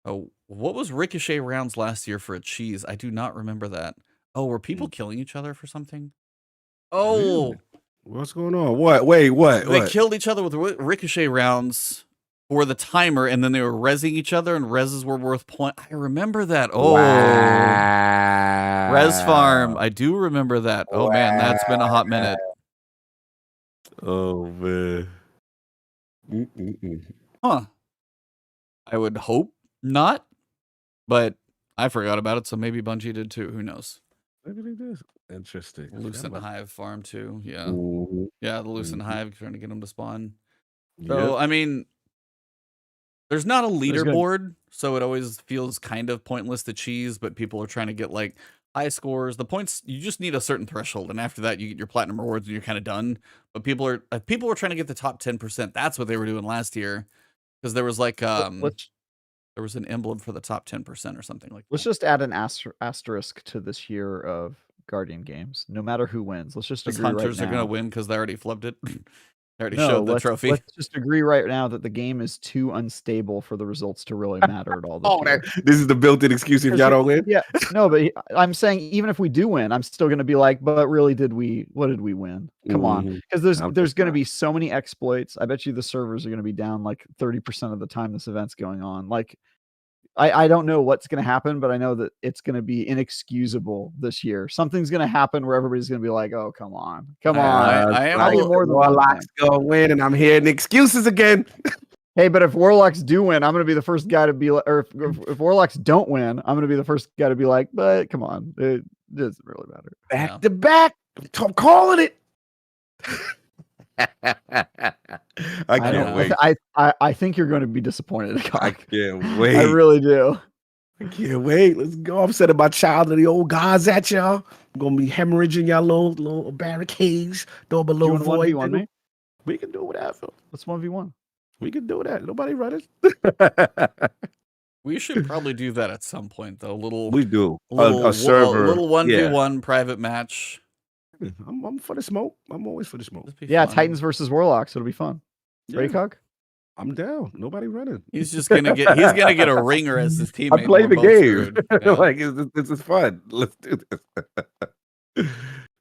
S2: oh, what was Ricochet rounds last year for a cheese? I do not remember that. Oh, were people killing each other for something? Oh,
S1: what's going on? What? Wait, what?
S2: They killed each other with Ricochet rounds. for the timer, and then they were rezzing each other, and rezzes were worth point. I remember that. Oh,
S1: wow.
S2: Res Farm. I do remember that. Oh man, that's been a hot minute.
S1: Oh man. Mm-mm-mm.
S2: Huh. I would hope not, but I forgot about it, so maybe Bungie did too. Who knows?
S1: Look at this. Interesting.
S2: Lucent Hive farm too. Yeah.
S1: Mhm.
S2: Yeah, the Lucent
S1: Mhm.
S2: Hive trying to get them to spawn.
S1: Yep.
S2: So, I mean, there's not a
S3: There's gonna-
S2: leaderboard, so it always feels kind of pointless to cheese, but people are trying to get like high scores. The points, you just need a certain threshold, and after that you get your platinum rewards and you're kind of done. But people are trying to get the top 10%. That's what they were doing last year, because there was like
S3: let's
S2: there was an emblem for the top 10% or something like
S3: let's
S2: that.
S3: just add an asterisk to this year of Guardian games. No matter who wins, let's just
S2: Because
S3: agree right
S2: hunters are
S3: now.
S2: gonna win because they already flubbed it. They already
S3: No,
S2: showed the
S3: let's
S2: trophy.
S3: let's just agree right now that the game is too unstable for the results to really matter at all this
S1: Oh,
S3: year.
S1: this is the built-in excuse if y'all don't win.
S3: Yeah, no, but I'm saying even if we do win, I'm still going to be like, but really, what did we win? Come on,
S1: Mhm.
S3: because
S1: I'm
S3: there's
S1: just
S3: going to
S1: not.
S3: be so many exploits. I bet you the servers are going to be down like 30% of the time this event's going on. Like, I don't know what's going to happen, but I know that it's going to be inexcusable this year. Something's going to happen where everybody's going to be like, oh, come on.
S2: I am
S3: I'll
S2: a
S3: get
S2: little-
S3: more than one
S1: Warlock's
S3: thing.
S1: gonna win, and I'm hearing excuses again.
S3: Hey, but if Warlocks do win, I'm going to be the first guy to be like, or if Warlocks don't win, I'm going to be the first guy to be like, but come on, it doesn't really matter.
S1: Back
S2: Yeah.
S1: to back. I'm calling it. I
S3: I
S1: can't
S3: don't.
S1: wait.
S3: I think you're going to be disappointed.
S1: I
S3: Cock.
S1: can't wait.
S3: I really do.
S1: I can't wait. Let's go. I'm sending my child of the old gods at y'all. I'm gonna be hemorrhaging y'all little barricades. Throw up a
S3: Do you
S1: little
S3: want
S1: void.
S3: 1v1 me?
S1: We can do whatever.
S3: Let's 1v1.
S1: We can do that. Nobody running.
S2: We should probably do that at some point, though.
S1: We do
S2: Little
S1: a server.
S2: little 1v1 private match.
S1: Yeah. I'm for the smoke. I'm always for the smoke.
S2: That'd be
S3: Yeah,
S2: fun.
S3: Titans versus Warlocks. It'll be fun. Ready,
S1: Yeah,
S3: Cock?
S1: I'm down. Nobody running.
S2: He's just gonna get a ringer as his teammate.
S1: I play
S2: and
S1: the
S2: we're both
S1: game.
S2: screwed. Yeah.
S1: Like this is fun. Let's do this.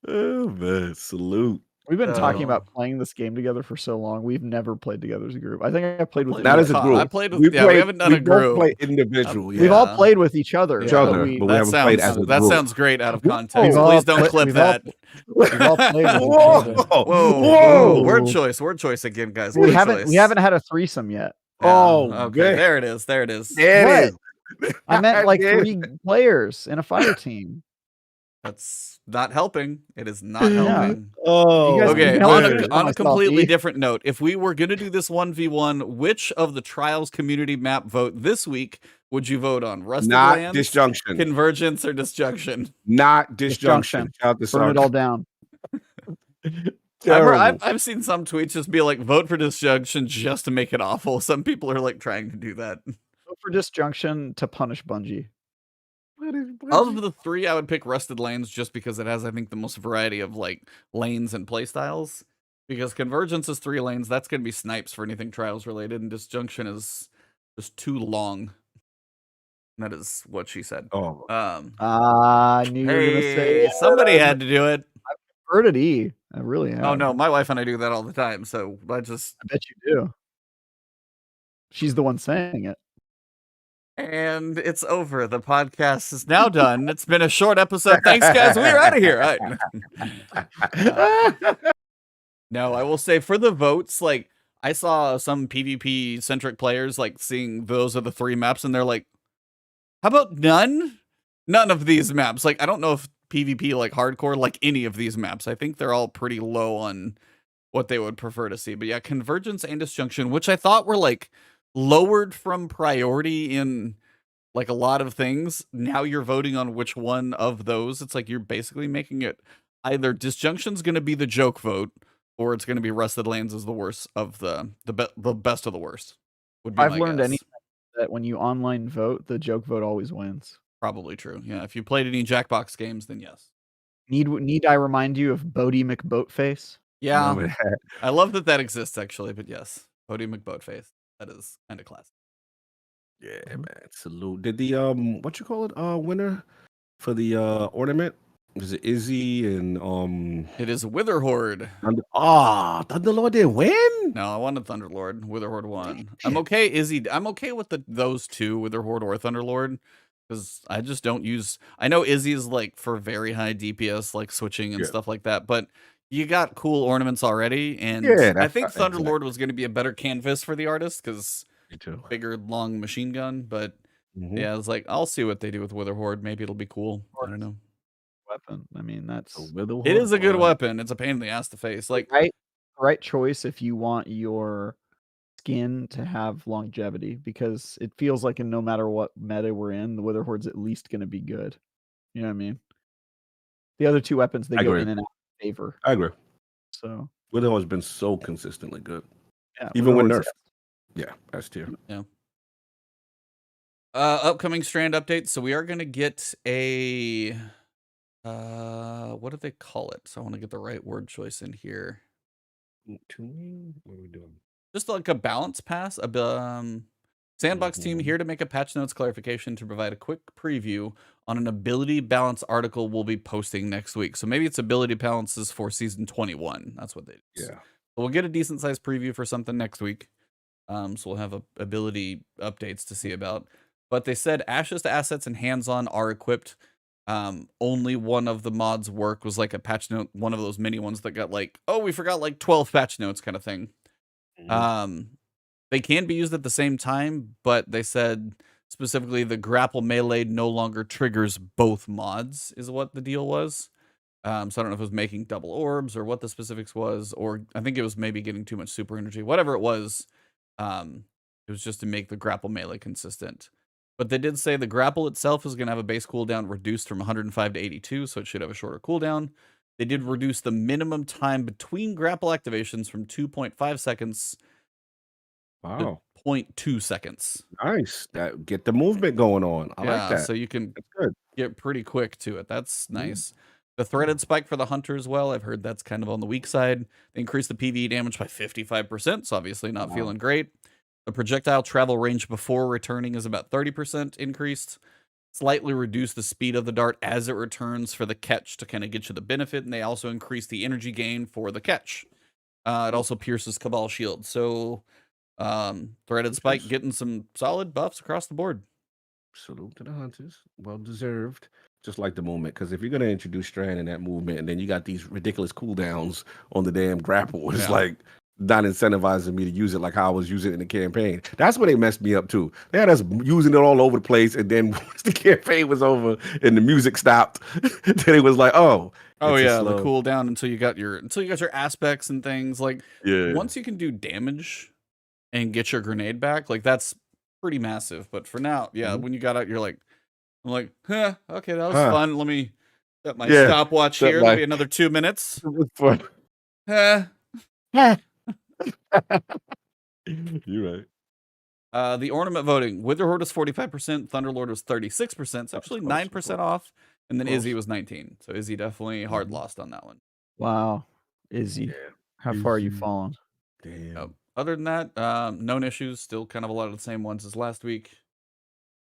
S1: Oh man, salute.
S3: We've been talking
S2: Oh.
S3: about playing this game together for so long. We've never played together as a group. I think I played with
S1: Not
S3: you.
S1: as a
S2: I
S1: group.
S2: played with- yeah, we haven't done a
S1: we both
S2: group.
S1: play individual.
S3: We've all
S2: Yeah.
S3: played with each other.
S1: Each
S2: Yeah.
S1: other,
S3: we-
S1: but we haven't played as a
S2: that
S1: group.
S2: sounds great out of
S1: Whoa.
S2: context.
S3: We've all
S2: Please don't
S3: pla-
S2: clip
S3: we've all-
S2: that.
S3: We've all played with each
S1: Whoa!
S3: other.
S2: Whoa,
S1: Whoa!
S2: Word choice again, guys.
S3: We
S2: Word
S3: haven't
S2: choice.
S3: had a threesome yet.
S2: Yeah,
S1: Oh,
S2: okay.
S1: man.
S2: There it is. There it is.
S1: There
S3: What?
S1: it is.
S3: I meant like
S1: Yeah.
S3: 3 players in a fire team.
S2: That's not helping. It is not
S3: Yeah.
S2: helping.
S1: Oh,
S3: You guys
S2: Okay,
S3: can
S2: on
S3: help
S2: a,
S3: me.
S2: on a
S3: Myself,
S2: completely
S3: E.
S2: different note, if we were going to do this 1v1, which of the Trials community map vote this week would you vote on? Rusted
S1: not
S2: Lands,
S1: disjunction.
S2: Convergence, or Disjunction?
S1: Not disjunction.
S3: Disjunction.
S1: Shout this
S3: Burn it
S1: out.
S3: all down.
S2: I've seen some tweets just be like, vote for Disjunction just to make it awful. Some people are like trying to do that.
S3: Go for disjunction to punish Bungie.
S2: Of the three, I would pick Rusted Lands just because it has, I think, the most variety of like lanes and playstyles. Because Convergence is 3 lanes, that's going to be snipes for anything Trials related, and Disjunction is just too long. That is what she said.
S1: Oh,
S3: I knew you were gonna say
S2: Hey, somebody had to do it.
S3: heard it. E. I really have.
S2: Oh no, my wife and I do that all the time. So I just
S3: I bet you do. She's the one saying it.
S2: and it's over. The podcast is now done. It's been a short episode. Thanks, guys. We're out of here. No, I will say for the votes, like I saw some PvP centric players like seeing those are the 3 maps, and they're like, "How about none? None of these maps." Like I don't know if PvP like hardcore like any of these maps. I think they're all pretty low on what they would prefer to see. But yeah, Convergence and Disjunction, which I thought were like lowered from priority in like a lot of things. Now you're voting on which one of those. It's like you're basically making it either Disjunction's going to be the joke vote, or it's going to be Rusted Lands is the worst of the best of the worst. Would be
S3: I've
S2: my
S3: learned
S2: guess.
S3: anything that when you online vote, the joke vote always wins.
S2: Probably true. Yeah, if you played any Jackbox games, then yes.
S3: Need I remind you of Bodie McBoatface?
S2: Yeah,
S1: man.
S2: I love that exists actually, but yes, Bodie McBoatface. That is kind of classic.
S1: Yeah, man. Salute. Did the what you call it? Winner for the ornament Is it Izzy and
S2: It is Witherhorde.
S1: Thunderlord didn't win?
S2: No, I wanted Thunderlord. Witherhorde won. I'm
S1: Shit.
S2: okay, Izzy. I'm okay with those two, Witherhorde or Thunderlord, because I just don't use. I know Izzy is like for very high DPS, like switching and
S1: Yeah.
S2: stuff like that, but you got cool ornaments already, and
S1: Yeah,
S2: I
S1: that's
S2: think
S1: exactly.
S2: Thunderlord was going to be a better canvas for the artist because
S1: Me too.
S2: bigger, long machine gun. But
S1: Mhm.
S2: yeah, I was like, I'll see what they do with Witherhorde. Maybe it'll be cool. I don't know.
S3: Weapon. I mean, that's
S2: It is a good weapon. It's a pain in the ass to face. Like,
S3: right choice if you want your skin to have longevity, because it feels like no matter what meta we're in, the Witherhoard's at least going to be good. You know what I mean? The other two weapons, they
S1: I
S3: go
S1: agree.
S3: in and out of favor.
S1: I agree.
S3: So
S1: Witherhoard's been so consistently good.
S3: yeah,
S1: Even when
S3: Witherhoard's
S1: nerfed. Yeah, S tier.
S2: yeah. Upcoming Strand updates. So we are going to get a what do they call it? So I want to get the right word choice in here.
S1: Tuning? What are we doing?
S2: Just like a balance pass. Sandbox team here to make a patch notes clarification to provide a quick preview on an ability balance article we'll be posting next week. So maybe it's ability balances for season 21. That's what they do.
S1: Yeah.
S2: So we'll get a decent sized preview for something next week. So we'll have ability updates to see about. But they said Ashes to assets and hands-on are equipped. Only one of the mods work was like a patch note, one of those mini ones that got like, oh, we forgot like 12 patch notes kind of thing. They can be used at the same time, but they said specifically the grapple melee no longer triggers both mods is what the deal was. So I don't know if it was making double orbs or what the specifics was, or I think it was maybe getting too much super energy, whatever it was. It was just to make the grapple melee consistent. But they did say the grapple itself is going to have a base cooldown reduced from 105 to 82, so it should have a shorter cooldown. They did reduce the minimum time between grapple activations from 2.5 seconds
S1: Wow.
S2: to 0.2 seconds.
S1: Nice. That get the movement going on. I like that.
S2: So you can
S1: That's good.
S2: get pretty quick to it. That's nice. The threaded spike for the hunter as well. I've heard that's kind of on the weak side. They increased the PvE damage by 55%, so obviously not feeling great. The projectile travel range before returning is about 30% increased. Slightly reduce the speed of the dart as it returns for the catch to kind of get you the benefit, and they also increase the energy gain for the catch. It also pierces Cabal shield. So threaded spike getting some solid buffs across the board.
S1: Salute to the hunters. Well deserved. Just like the movement, because if you're gonna introduce Strand in that movement, and then you got these ridiculous cooldowns on the damn grapple, it's like not incentivizing me to use it like how I was using it in the campaign. That's where they messed me up too. They had us using it all over the place, and then once the campaign was over and the music stopped, then it was like, oh
S2: yeah, the cooldown until you got your aspects and things. Like
S1: yeah.
S2: Once you can do damage and get your grenade back, like that's pretty massive. But for now, when you got out, you're like, I'm like, huh, okay, that was fun. Let me set my stopwatch here. It'll be another 2 minutes.
S1: You're right.
S2: The ornament voting. Witherhorde was 45%. Thunderlord was 36%. It's actually 9% off. And then Izzy was 19. So Izzy definitely hard lost on that one.
S3: Wow. Izzy. Yeah. How far are you fallen?
S1: Damn.
S2: Other than that, known issues. Still kind of a lot of the same ones as last week.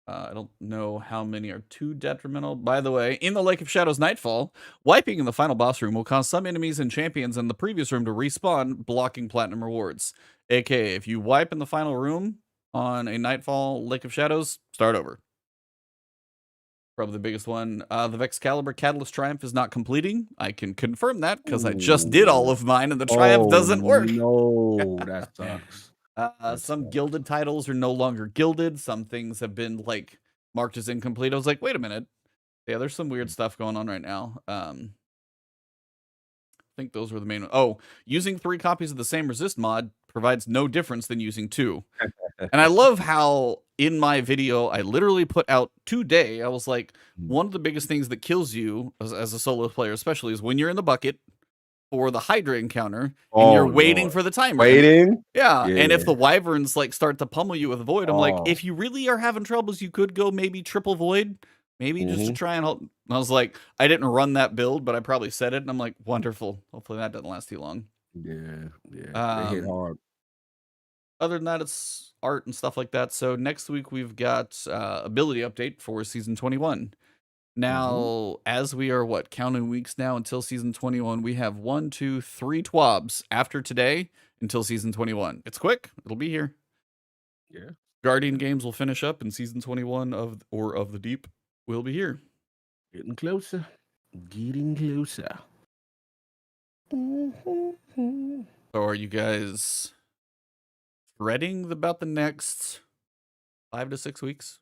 S2: I don't know how many are too detrimental. By the way, in the Lake of Shadows Nightfall, wiping in the final boss room will cause some enemies and champions in the previous room to respawn, blocking platinum rewards. AKA, if you wipe in the final room on a Nightfall Lake of Shadows, start over. Probably the biggest one. The Vexcalibur Catalyst Triumph is not completing. I can confirm that because I just did all of mine and the Triumph doesn't work.
S1: No, that sucks.
S2: Some gilded titles are no longer gilded. Some things have been like marked as incomplete. I was like, wait a minute. Yeah, there's some weird stuff going on right now. I think those were the main. Oh, using 3 copies of the same resist mod provides no difference than using 2. And I love how in my video, I literally put out today, I was like, one of the biggest things that kills you as a solo player, especially, is when you're in the bucket for the Hydra encounter and you're waiting for the timer. Yeah. And if the wyverns like start to pummel you with void, I'm like, if you really are having troubles, you could go maybe triple void, maybe just to try and help. And I was like, I didn't run that build, but I probably said it. And I'm like, wonderful. Hopefully that doesn't last too long.
S1: Yeah. They hit hard.
S2: Other than that, it's art and stuff like that. So next week we've got ability update for season 21. Now, as we are counting weeks now until season 21, we have 1, 2, 3 TWABs after today until season 21. It's quick. It'll be here.
S1: Yeah.
S2: Guardian games will finish up, and season 21 of the Deep will be here.
S1: Getting closer. Getting closer.
S2: So are you guys fretting about the next 5 to 6 weeks?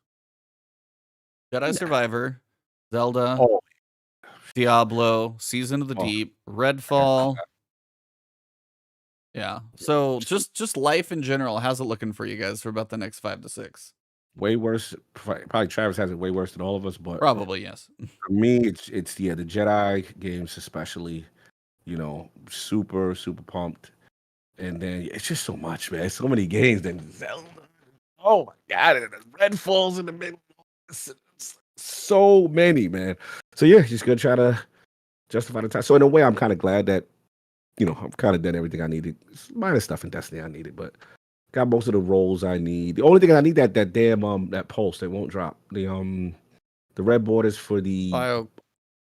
S2: Jedi Survivor, Zelda,
S1: Oh,
S2: Diablo, Season of the
S1: Oh.
S2: Deep, Redfall. Yeah. So just life in general, how's it looking for you guys for about the next 5 to 6?
S1: way worse. Probably Travis has it way worse than all of us, but
S2: Probably, yes.
S1: for me, it's the Jedi games especially. Super pumped, and then it's just so much, man. So many games. Then Zelda. Oh my god, and Red Falls in the middle. It's so many, man. So yeah, just gonna try to justify the time. So in a way, I'm kind of glad that I've kind of done everything I needed. Minor stuff in Destiny I needed, but got most of the roles I need. The only thing I need that damn that pulse that won't drop. The red borders for the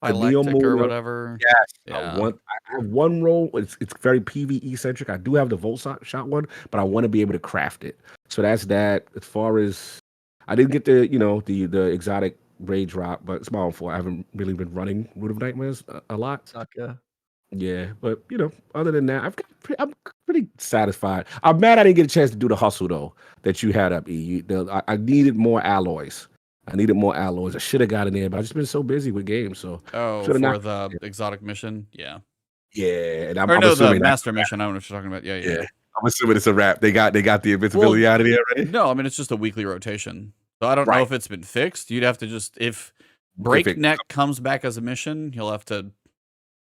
S2: Biolectic or whatever.
S1: Yes,
S2: Yeah.
S1: I have one role. It's very PvE centric. I do have the volt shot one, but I want to be able to craft it. So that's that. As far as I didn't get the exotic rage drop, but it's my own fault. I haven't really been running Root of Nightmares a lot.
S3: Sucker.
S1: Yeah, but other than that, I'm pretty satisfied. I'm mad I didn't get a chance to do the hustle though that you had up. I needed more alloys. I should have got in there, but I've just been so busy with games. So
S2: for the exotic mission, yeah.
S1: Yeah, and I'm
S2: the
S1: assuming
S2: master mission. I don't know what you're talking about. Yeah.
S1: I'm assuming it's a wrap. They got the invincibility out of there already.
S2: No, I mean it's just a weekly rotation. So I don't know if it's been fixed. You'd have to if Breakneck comes back as a mission, you'll have to.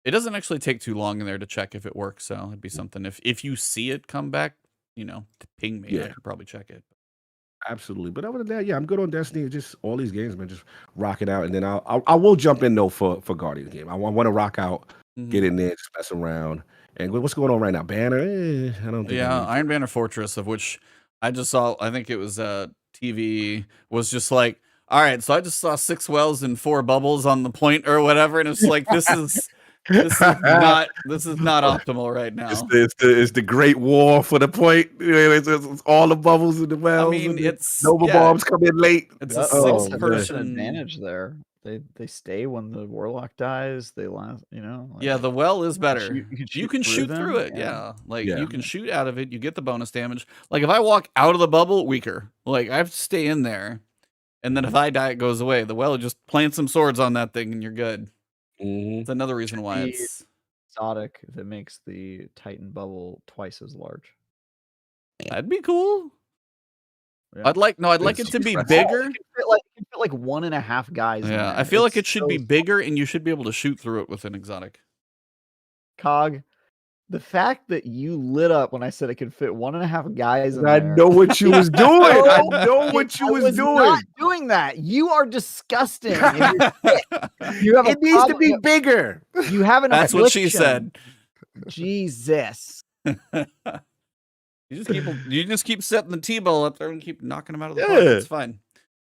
S2: It doesn't actually take too long in there to check if it works. So it'd be something if you see it come back, to ping me. I could probably check it.
S1: Absolutely, but other than that, yeah, I'm good on Destiny. Just all these games, man, just rocking out, and then I will jump in though for Guardian game. I want to rock out, get in there, just mess around. And what's going on right now? Banner? I don't think.
S2: Yeah, Iron Banner Fortress, of which I just saw. I think it was TV was just like, all right, so I just saw 6 wells and 4 bubbles on the point or whatever, and it's like this is not optimal right now.
S1: It's the Great War for the point. It's all the bubbles in the wells.
S2: I mean, it's
S1: Nova bombs come in late.
S2: It's a 6-person
S3: advantage there. They stay when the Warlock dies. They last,
S2: yeah, the well is better. You can shoot through it.
S3: Yeah.
S2: You can shoot out of it. You get the bonus damage. Like if I walk out of the bubble, weaker. Like I have to stay in there, and then if I die, it goes away. The well just plant some swords on that thing, and you're good. It's another reason why it's
S3: exotic that makes the Titan bubble twice as large.
S2: That'd be cool.
S3: Yeah.
S2: I'd like it to be bigger.
S3: It can fit like 1.5 guys.
S2: Yeah, I feel like it should be bigger, and you should be able to shoot through it with an exotic.
S3: Cog, the fact that you lit up when I said it could fit 1.5 guys in
S1: I
S3: there.
S1: know what you was doing. I know what you was doing.
S3: Not doing that. You are disgusting. You have
S1: it needs to be bigger.
S3: You have an
S2: That's what she said.
S3: Jesus.
S2: You just keep setting the T-ball up there and keep knocking them out of the park. It's fine.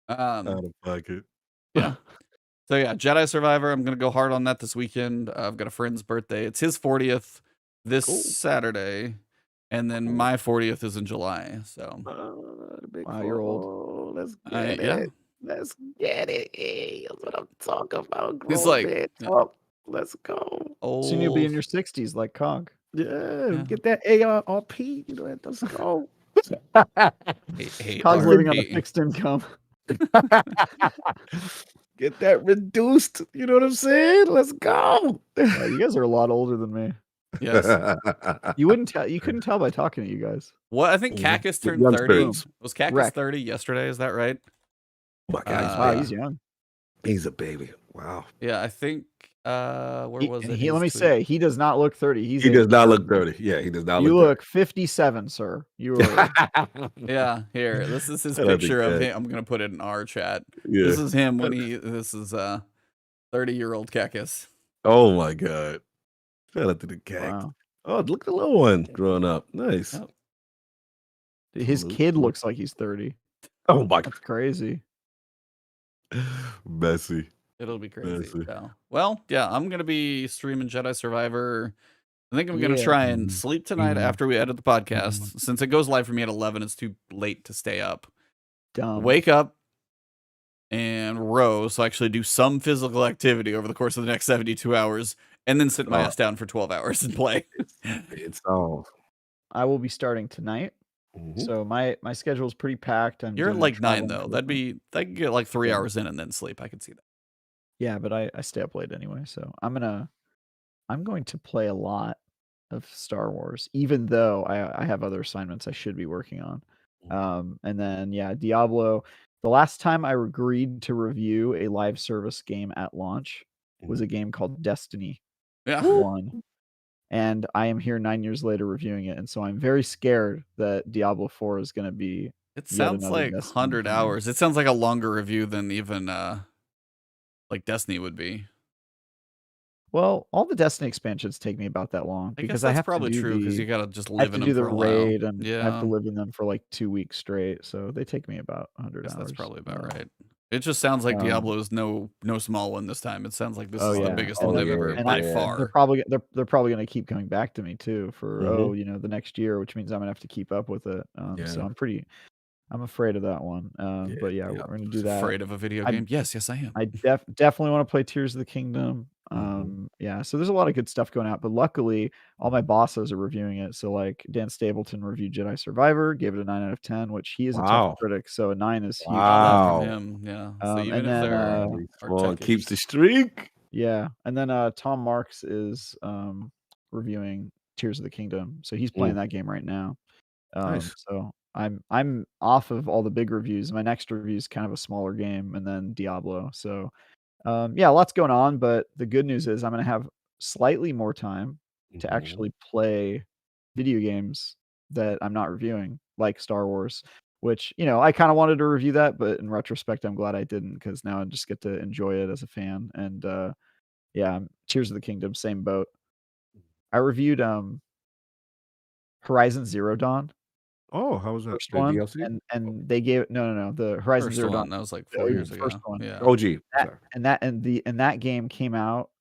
S1: Out of pocket.
S2: Yeah. So yeah, Jedi Survivor. I'm gonna go hard on that this weekend. I've got a friend's birthday. It's his 40th this Saturday, and then my 40th is in July. So
S3: wow, you're old.
S1: Let's get it. Let's get it. Hey, that's what I'm talking about.
S2: It's like
S1: let's go.
S3: Soon you'll be in your 60s like Cog.
S1: Yeah, get that ARP. Let's go.
S3: Cog's living on a fixed income.
S1: Get that reduced. You know what I'm saying? Let's go.
S3: You guys are a lot older than me.
S2: Yes.
S3: You couldn't tell by talking to you guys.
S2: What? I think Cactus turned 30. Was Cactus 30 yesterday? Is that right?
S1: Oh my God,
S3: he's young.
S1: He's a baby. Wow.
S2: Yeah, I think where was it?
S3: Let me say, he does not look 30.
S1: He does not look 30. Yeah, he does not
S3: look 30. You look
S1: 30.
S3: 57, sir. You are.
S2: Yeah, here. This is his picture of him. I'm gonna put it in our chat. Yeah. This is him when this is 30-year-old Cactus.
S1: Oh my God. Shout out to the cat. Wow. Oh, look at the little one growing up. Nice.
S2: Yep.
S3: His kid looks like he's 30.
S1: Oh my God.
S3: That's crazy.
S1: Messy.
S2: It'll be crazy.
S1: Seriously.
S2: So, well, yeah, I'm gonna be streaming Jedi Survivor. I think I'm gonna
S3: Yeah.
S2: try and sleep tonight after we edit the podcast. Since it goes live for me at 11, it's too late to stay up.
S3: Dumb.
S2: Wake up and row, so actually do some physical activity over the course of the next 72 hours, and then sit my ass down for 12 hours and play.
S1: It's all.
S3: I will be starting tonight. So my schedule is pretty packed.
S2: You're at
S3: doing
S2: like 9
S3: travel
S2: though.
S3: and everything.
S2: I could get like 3
S3: Yeah.
S2: hours in and then sleep. I could see that.
S3: Yeah, but I stay up late anyway. So I'm going to play a lot of Star Wars, even though I have other assignments I should be working on. And then yeah, Diablo. The last time I agreed to review a live service game at launch was a game called Destiny
S2: Yeah.
S3: 1. And I am here 9 years later reviewing it, and so I'm very scared that Diablo 4 is going to be.
S2: It
S3: yet
S2: sounds
S3: another
S2: like
S3: Destiny
S2: 100
S3: game.
S2: hours. It sounds like a longer review than even like Destiny would be.
S3: Well, all the Destiny expansions take me about that long
S2: I guess
S3: because
S2: that's
S3: I have
S2: probably
S3: to do
S2: true because
S3: the
S2: you gotta just
S3: I
S2: live
S3: have
S2: in
S3: to do
S2: them
S3: the
S2: for a while.
S3: raid, and I have
S2: Yeah,
S3: to live in them for like 2 weeks straight. So they take me about
S2: I
S3: 100
S2: guess
S3: hours.
S2: that's probably about right. It just sounds like
S3: um,
S2: Diablo is no small one this time. It sounds like this
S3: Oh
S2: is the
S3: yeah,
S2: biggest
S1: Oh,
S2: one they've
S1: yeah,
S2: ever
S3: and
S2: by
S1: yeah.
S2: far.
S3: they're probably going to keep coming back to me too for
S1: Mhm.
S3: the next year, which means I'm gonna have to keep up with it. So
S1: Yeah.
S3: I'm afraid of that one.
S1: Yeah.
S3: But yeah,
S2: Yeah,
S3: we're gonna do
S2: who's
S3: that.
S2: afraid of a video
S3: I
S2: game? Yes, I am.
S3: I definitely want to play Tears of the Kingdom.
S1: Mhm.
S3: Yeah, so there's a lot of good stuff going out, but luckily all my bosses are reviewing it. So like Dan Stapleton reviewed Jedi Survivor, gave it a 9 out of 10, which he is a tough
S1: Wow.
S3: critic, so a 9 is huge.
S2: Got that from
S1: Wow.
S2: him. Yeah. So even
S3: And
S2: if
S3: then
S2: there are
S1: Well,
S2: tech
S1: keeps the
S2: issues,
S1: streak.
S3: yeah, and then Tom Marks is reviewing Tears of the Kingdom, so he's playing that game right now.
S1: Nice.
S3: So I'm off of all the big reviews. My next review is kind of a smaller game, and then Diablo. So yeah, lots going on. But the good news is I'm gonna have slightly more time to
S1: Mhm.
S3: actually play video games that I'm not reviewing, like Star Wars. Which I kind of wanted to review that, but in retrospect, I'm glad I didn't because now I just get to enjoy it as a fan. And yeah, Tears of the Kingdom, same boat. I reviewed Horizon Zero Dawn.
S1: Oh, how was that?
S3: First
S1: The
S3: one,
S1: DLC?
S3: and they gave no, the Horizon
S2: first
S3: Zero Dawn,
S2: one that was like
S3: the
S2: 4 years
S3: first
S2: ago.
S3: one.
S2: Yeah.
S1: OG.
S3: That
S1: Sorry.
S3: and that game came out,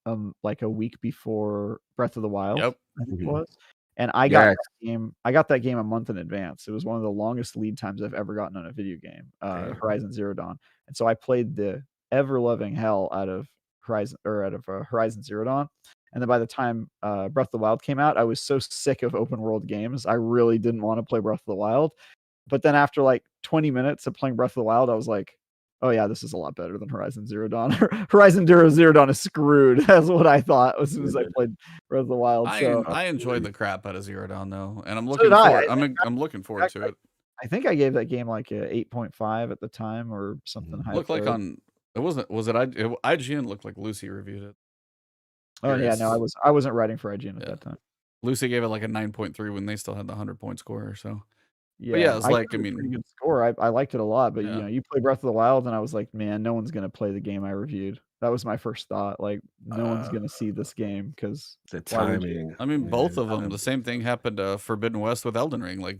S3: like a week before Breath of the Wild,
S2: Yep.
S3: I think it
S1: Mhm.
S3: was, and I got
S1: Yes.
S3: that game a month in advance. It was one of the longest lead times I've ever gotten on a video game,
S1: Damn.
S3: Horizon Zero Dawn, and so I played the ever-loving hell out of Horizon Zero Dawn, and then by the time, Breath of the Wild came out, I was so sick of open world games, I really didn't wanna play Breath of the Wild. But then after like 20 minutes of playing Breath of the Wild, I was like, "Oh yeah, this is a lot better than Horizon Zero Dawn." Horizon Zero Dawn is screwed. That's what I thought as soon as I played Breath of the Wild. So
S2: I enjoyed the crap out of Zero Dawn though, and I'm
S3: so
S2: looking
S3: did I.
S2: forward. I'm looking forward to it.
S3: I think I gave that game like a 8.5 at the time or something high.
S2: Looked like on it wasn't was it IGN looked like Lucy reviewed it.
S3: Oh yeah, no, I wasn't writing for IGN at that time.
S2: Lucy gave it like a 9.3 when they still had the 100-point score. So
S3: Yeah,
S2: but yeah, it's like
S3: gave it a pretty good score. I liked it a lot, but
S2: Yeah.
S3: you play Breath of the Wild, and I was like, man, no one's gonna play the game I reviewed. That was my first thought. Like, no one's gonna see this game because
S1: The
S3: why would you?
S1: timing.
S2: I mean, both of them.
S1: Timing.
S2: The same thing happened to Forbidden West with Elden Ring. Like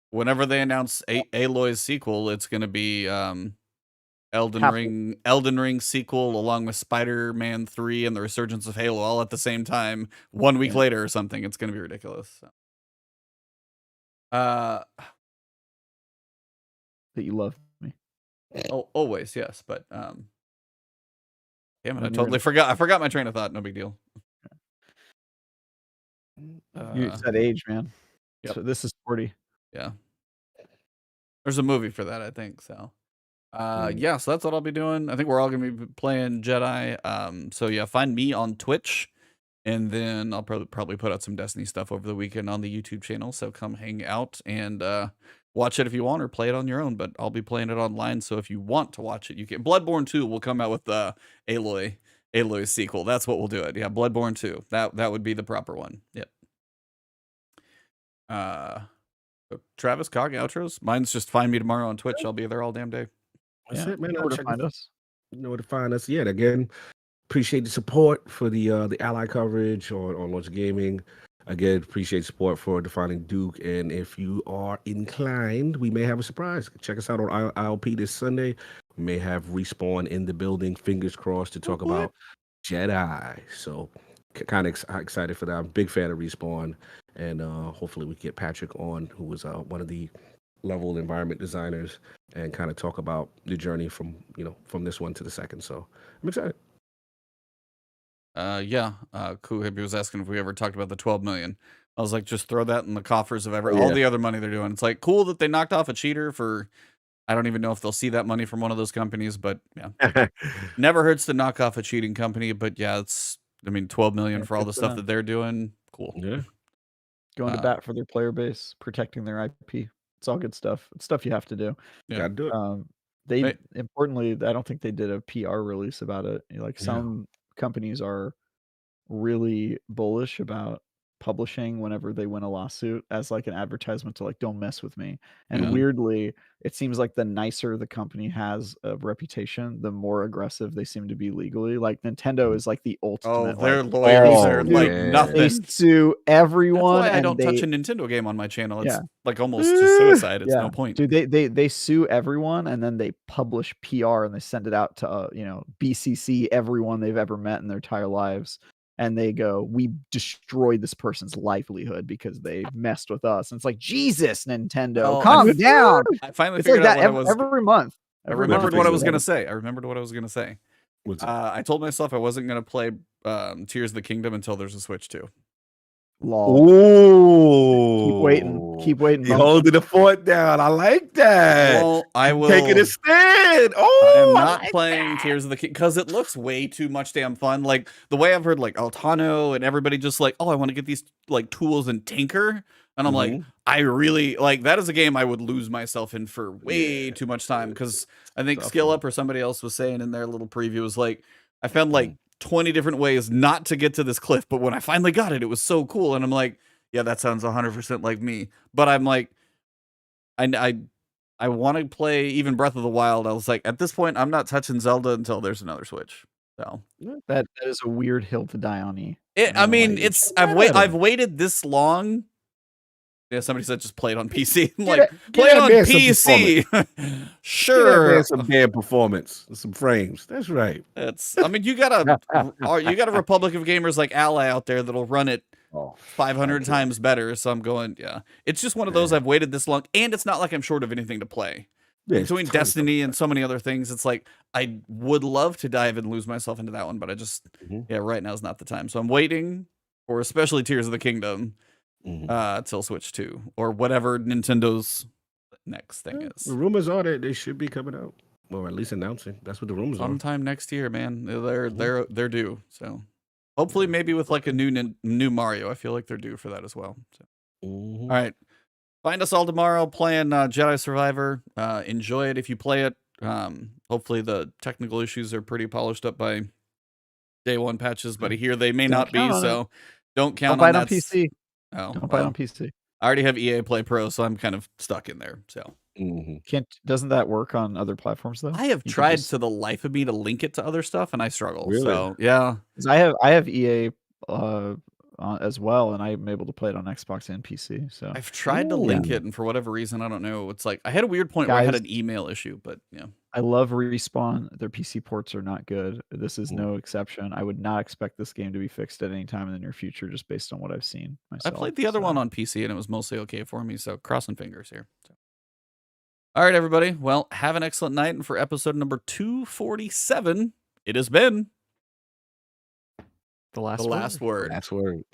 S2: whenever they announce Aloy's sequel, it's going to be Elden Ring sequel along with Spider-Man 3 and the Resurgence of Halo all at the same time 1 week later or something. It's going to be ridiculous. So.
S3: That you love me.
S2: Oh, always, yes, but damn it, I
S3: Then
S2: totally forgot. I forgot my train of thought. No big deal.
S3: It's that age, man.
S2: Yep.
S3: So this is 40.
S2: Yeah. There's a movie for that, I think. So, yeah, so that's what I'll be doing. I think we're all gonna be playing Jedi. So yeah, find me on Twitch, and then I'll probably put out some Destiny stuff over the weekend on the YouTube channel. So come hang out and watch it if you want, or play it on your own. But I'll be playing it online, so if you want to watch it, you can. Bloodborne 2 will come out with the Aloy sequel. That's what we'll do it. Yeah, Bloodborne 2. That would be the proper one. Yep. Travis, Cog, outros. Mine's just find me tomorrow on Twitch. I'll be there all damn day.
S1: That's it, man.
S3: You know where to find us.
S1: You know where to find us. Yeah, again, appreciate the support for the ally coverage on Launch Gaming. Again, appreciate support for Defining Duke. And if you are inclined, we may have a surprise. Check us out on ILP this Sunday. We may have Respawn in the building, fingers crossed, to talk about Jedi. So kind of excited for that. I'm a big fan of Respawn, and hopefully we get Patrick on, who was one of the level environment designers, and kind of talk about the journey from this one to the second. So I'm excited.
S2: Kuhib was asking if we ever talked about the 12 million. I was like, just throw that in the coffers of all the other money they're doing. It's like cool that they knocked off a cheater for. I don't even know if they'll see that money from one of those companies, but yeah, never hurts to knock off a cheating company. But yeah, 12 million for all the stuff that they're doing. Cool.
S1: Yeah.
S3: Going to bat for their player base, protecting their IP. It's all good stuff. It's stuff you have to do.
S2: Yeah.
S1: Gotta do it.
S3: Importantly, I don't think they did a PR release about it. Like some companies are really bullish about publishing whenever they win a lawsuit as like an advertisement to like, don't mess with me. And weirdly, it seems like the nicer the company has a reputation, the more aggressive they seem to be legally. Like Nintendo is like the ultimate.
S2: Their lawyers are like nothing.
S3: They sue everyone.
S2: That's why I don't touch a Nintendo game on my channel. It's like almost suicide. It's no point.
S3: Dude, they sue everyone, and then they publish PR and they send it out to BCC everyone they've ever met in their entire lives. And they go, we destroyed this person's livelihood because they messed with us. And it's like, Jesus, Nintendo, calm down.
S2: I finally figured out what
S3: every month.
S2: I remembered what I was going to say. I told myself I wasn't going to play Tears of the Kingdom until there's a Switch 2.
S3: Lol.
S1: Ooh.
S3: Keep waiting.
S1: You holding the fort down. I like that.
S2: Well, I will
S1: taking a stand.
S2: I am not playing Tears of the Kingdom because it looks way too much damn fun. Like the way I've heard like Altano and everybody just like, I want to get these like tools and tinker. And I'm like, I really like that is a game I would lose myself in for way too much time, because I think Skill Up or somebody else was saying in their little preview was like, I found like 20 different ways not to get to this cliff, but when I finally got it was so cool. And I'm like, yeah, that sounds 100% like me. But I'm like, I want to play even Breath of the Wild. I was like, at this point, I'm not touching Zelda until there's another Switch. So
S3: that is a weird hill to die on.
S2: I've waited this long. Yeah, somebody said just play it on PC. I'm like, play it on PC. Sure.
S1: Some damn performance, some frames. That's right.
S2: You got a Republic of Gamers like Ally out there that'll run it 500 times better. So I'm going, it's just one of those I've waited this long, and it's not like I'm short of anything to play. Between Destiny and so many other things, it's like I would love to dive and lose myself into that one, but I just right now is not the time. So I'm waiting for especially Tears of the Kingdom till Switch 2 or whatever Nintendo's next thing is.
S1: The rumors are that they should be coming out, or at least announcing. That's what the rumors are.
S2: Sometime next year, man. They're due. So hopefully, maybe with like a new Mario. I feel like they're due for that as well. So. All right, find us all tomorrow playing Jedi Survivor. Enjoy it if you play it. Hopefully, the technical issues are pretty polished up by day one patches, but I hear they may not be. So don't count on that.
S3: On PC.
S2: Don't
S3: buy it on PC.
S2: I already have EA Play Pro, so I'm kind of stuck in there. So
S3: doesn't that work on other platforms though?
S2: I have tried to the life of me to link it to other stuff, and I struggle.
S1: Really?
S2: So yeah,
S3: I have EA as well, and I'm able to play it on Xbox and PC. So
S2: I've tried to link it, and for whatever reason, I don't know. It's like I had a weird point where I had an email issue, but yeah.
S3: I love Respawn. Their PC ports are not good. This is no exception. I would not expect this game to be fixed at any time in the near future, just based on what I've seen myself.
S2: I played the other one on PC, and it was mostly okay for me. So crossing fingers here. So. All right, everybody. Well, have an excellent night, and for episode number 247, it has been
S3: the last word.
S1: Last word.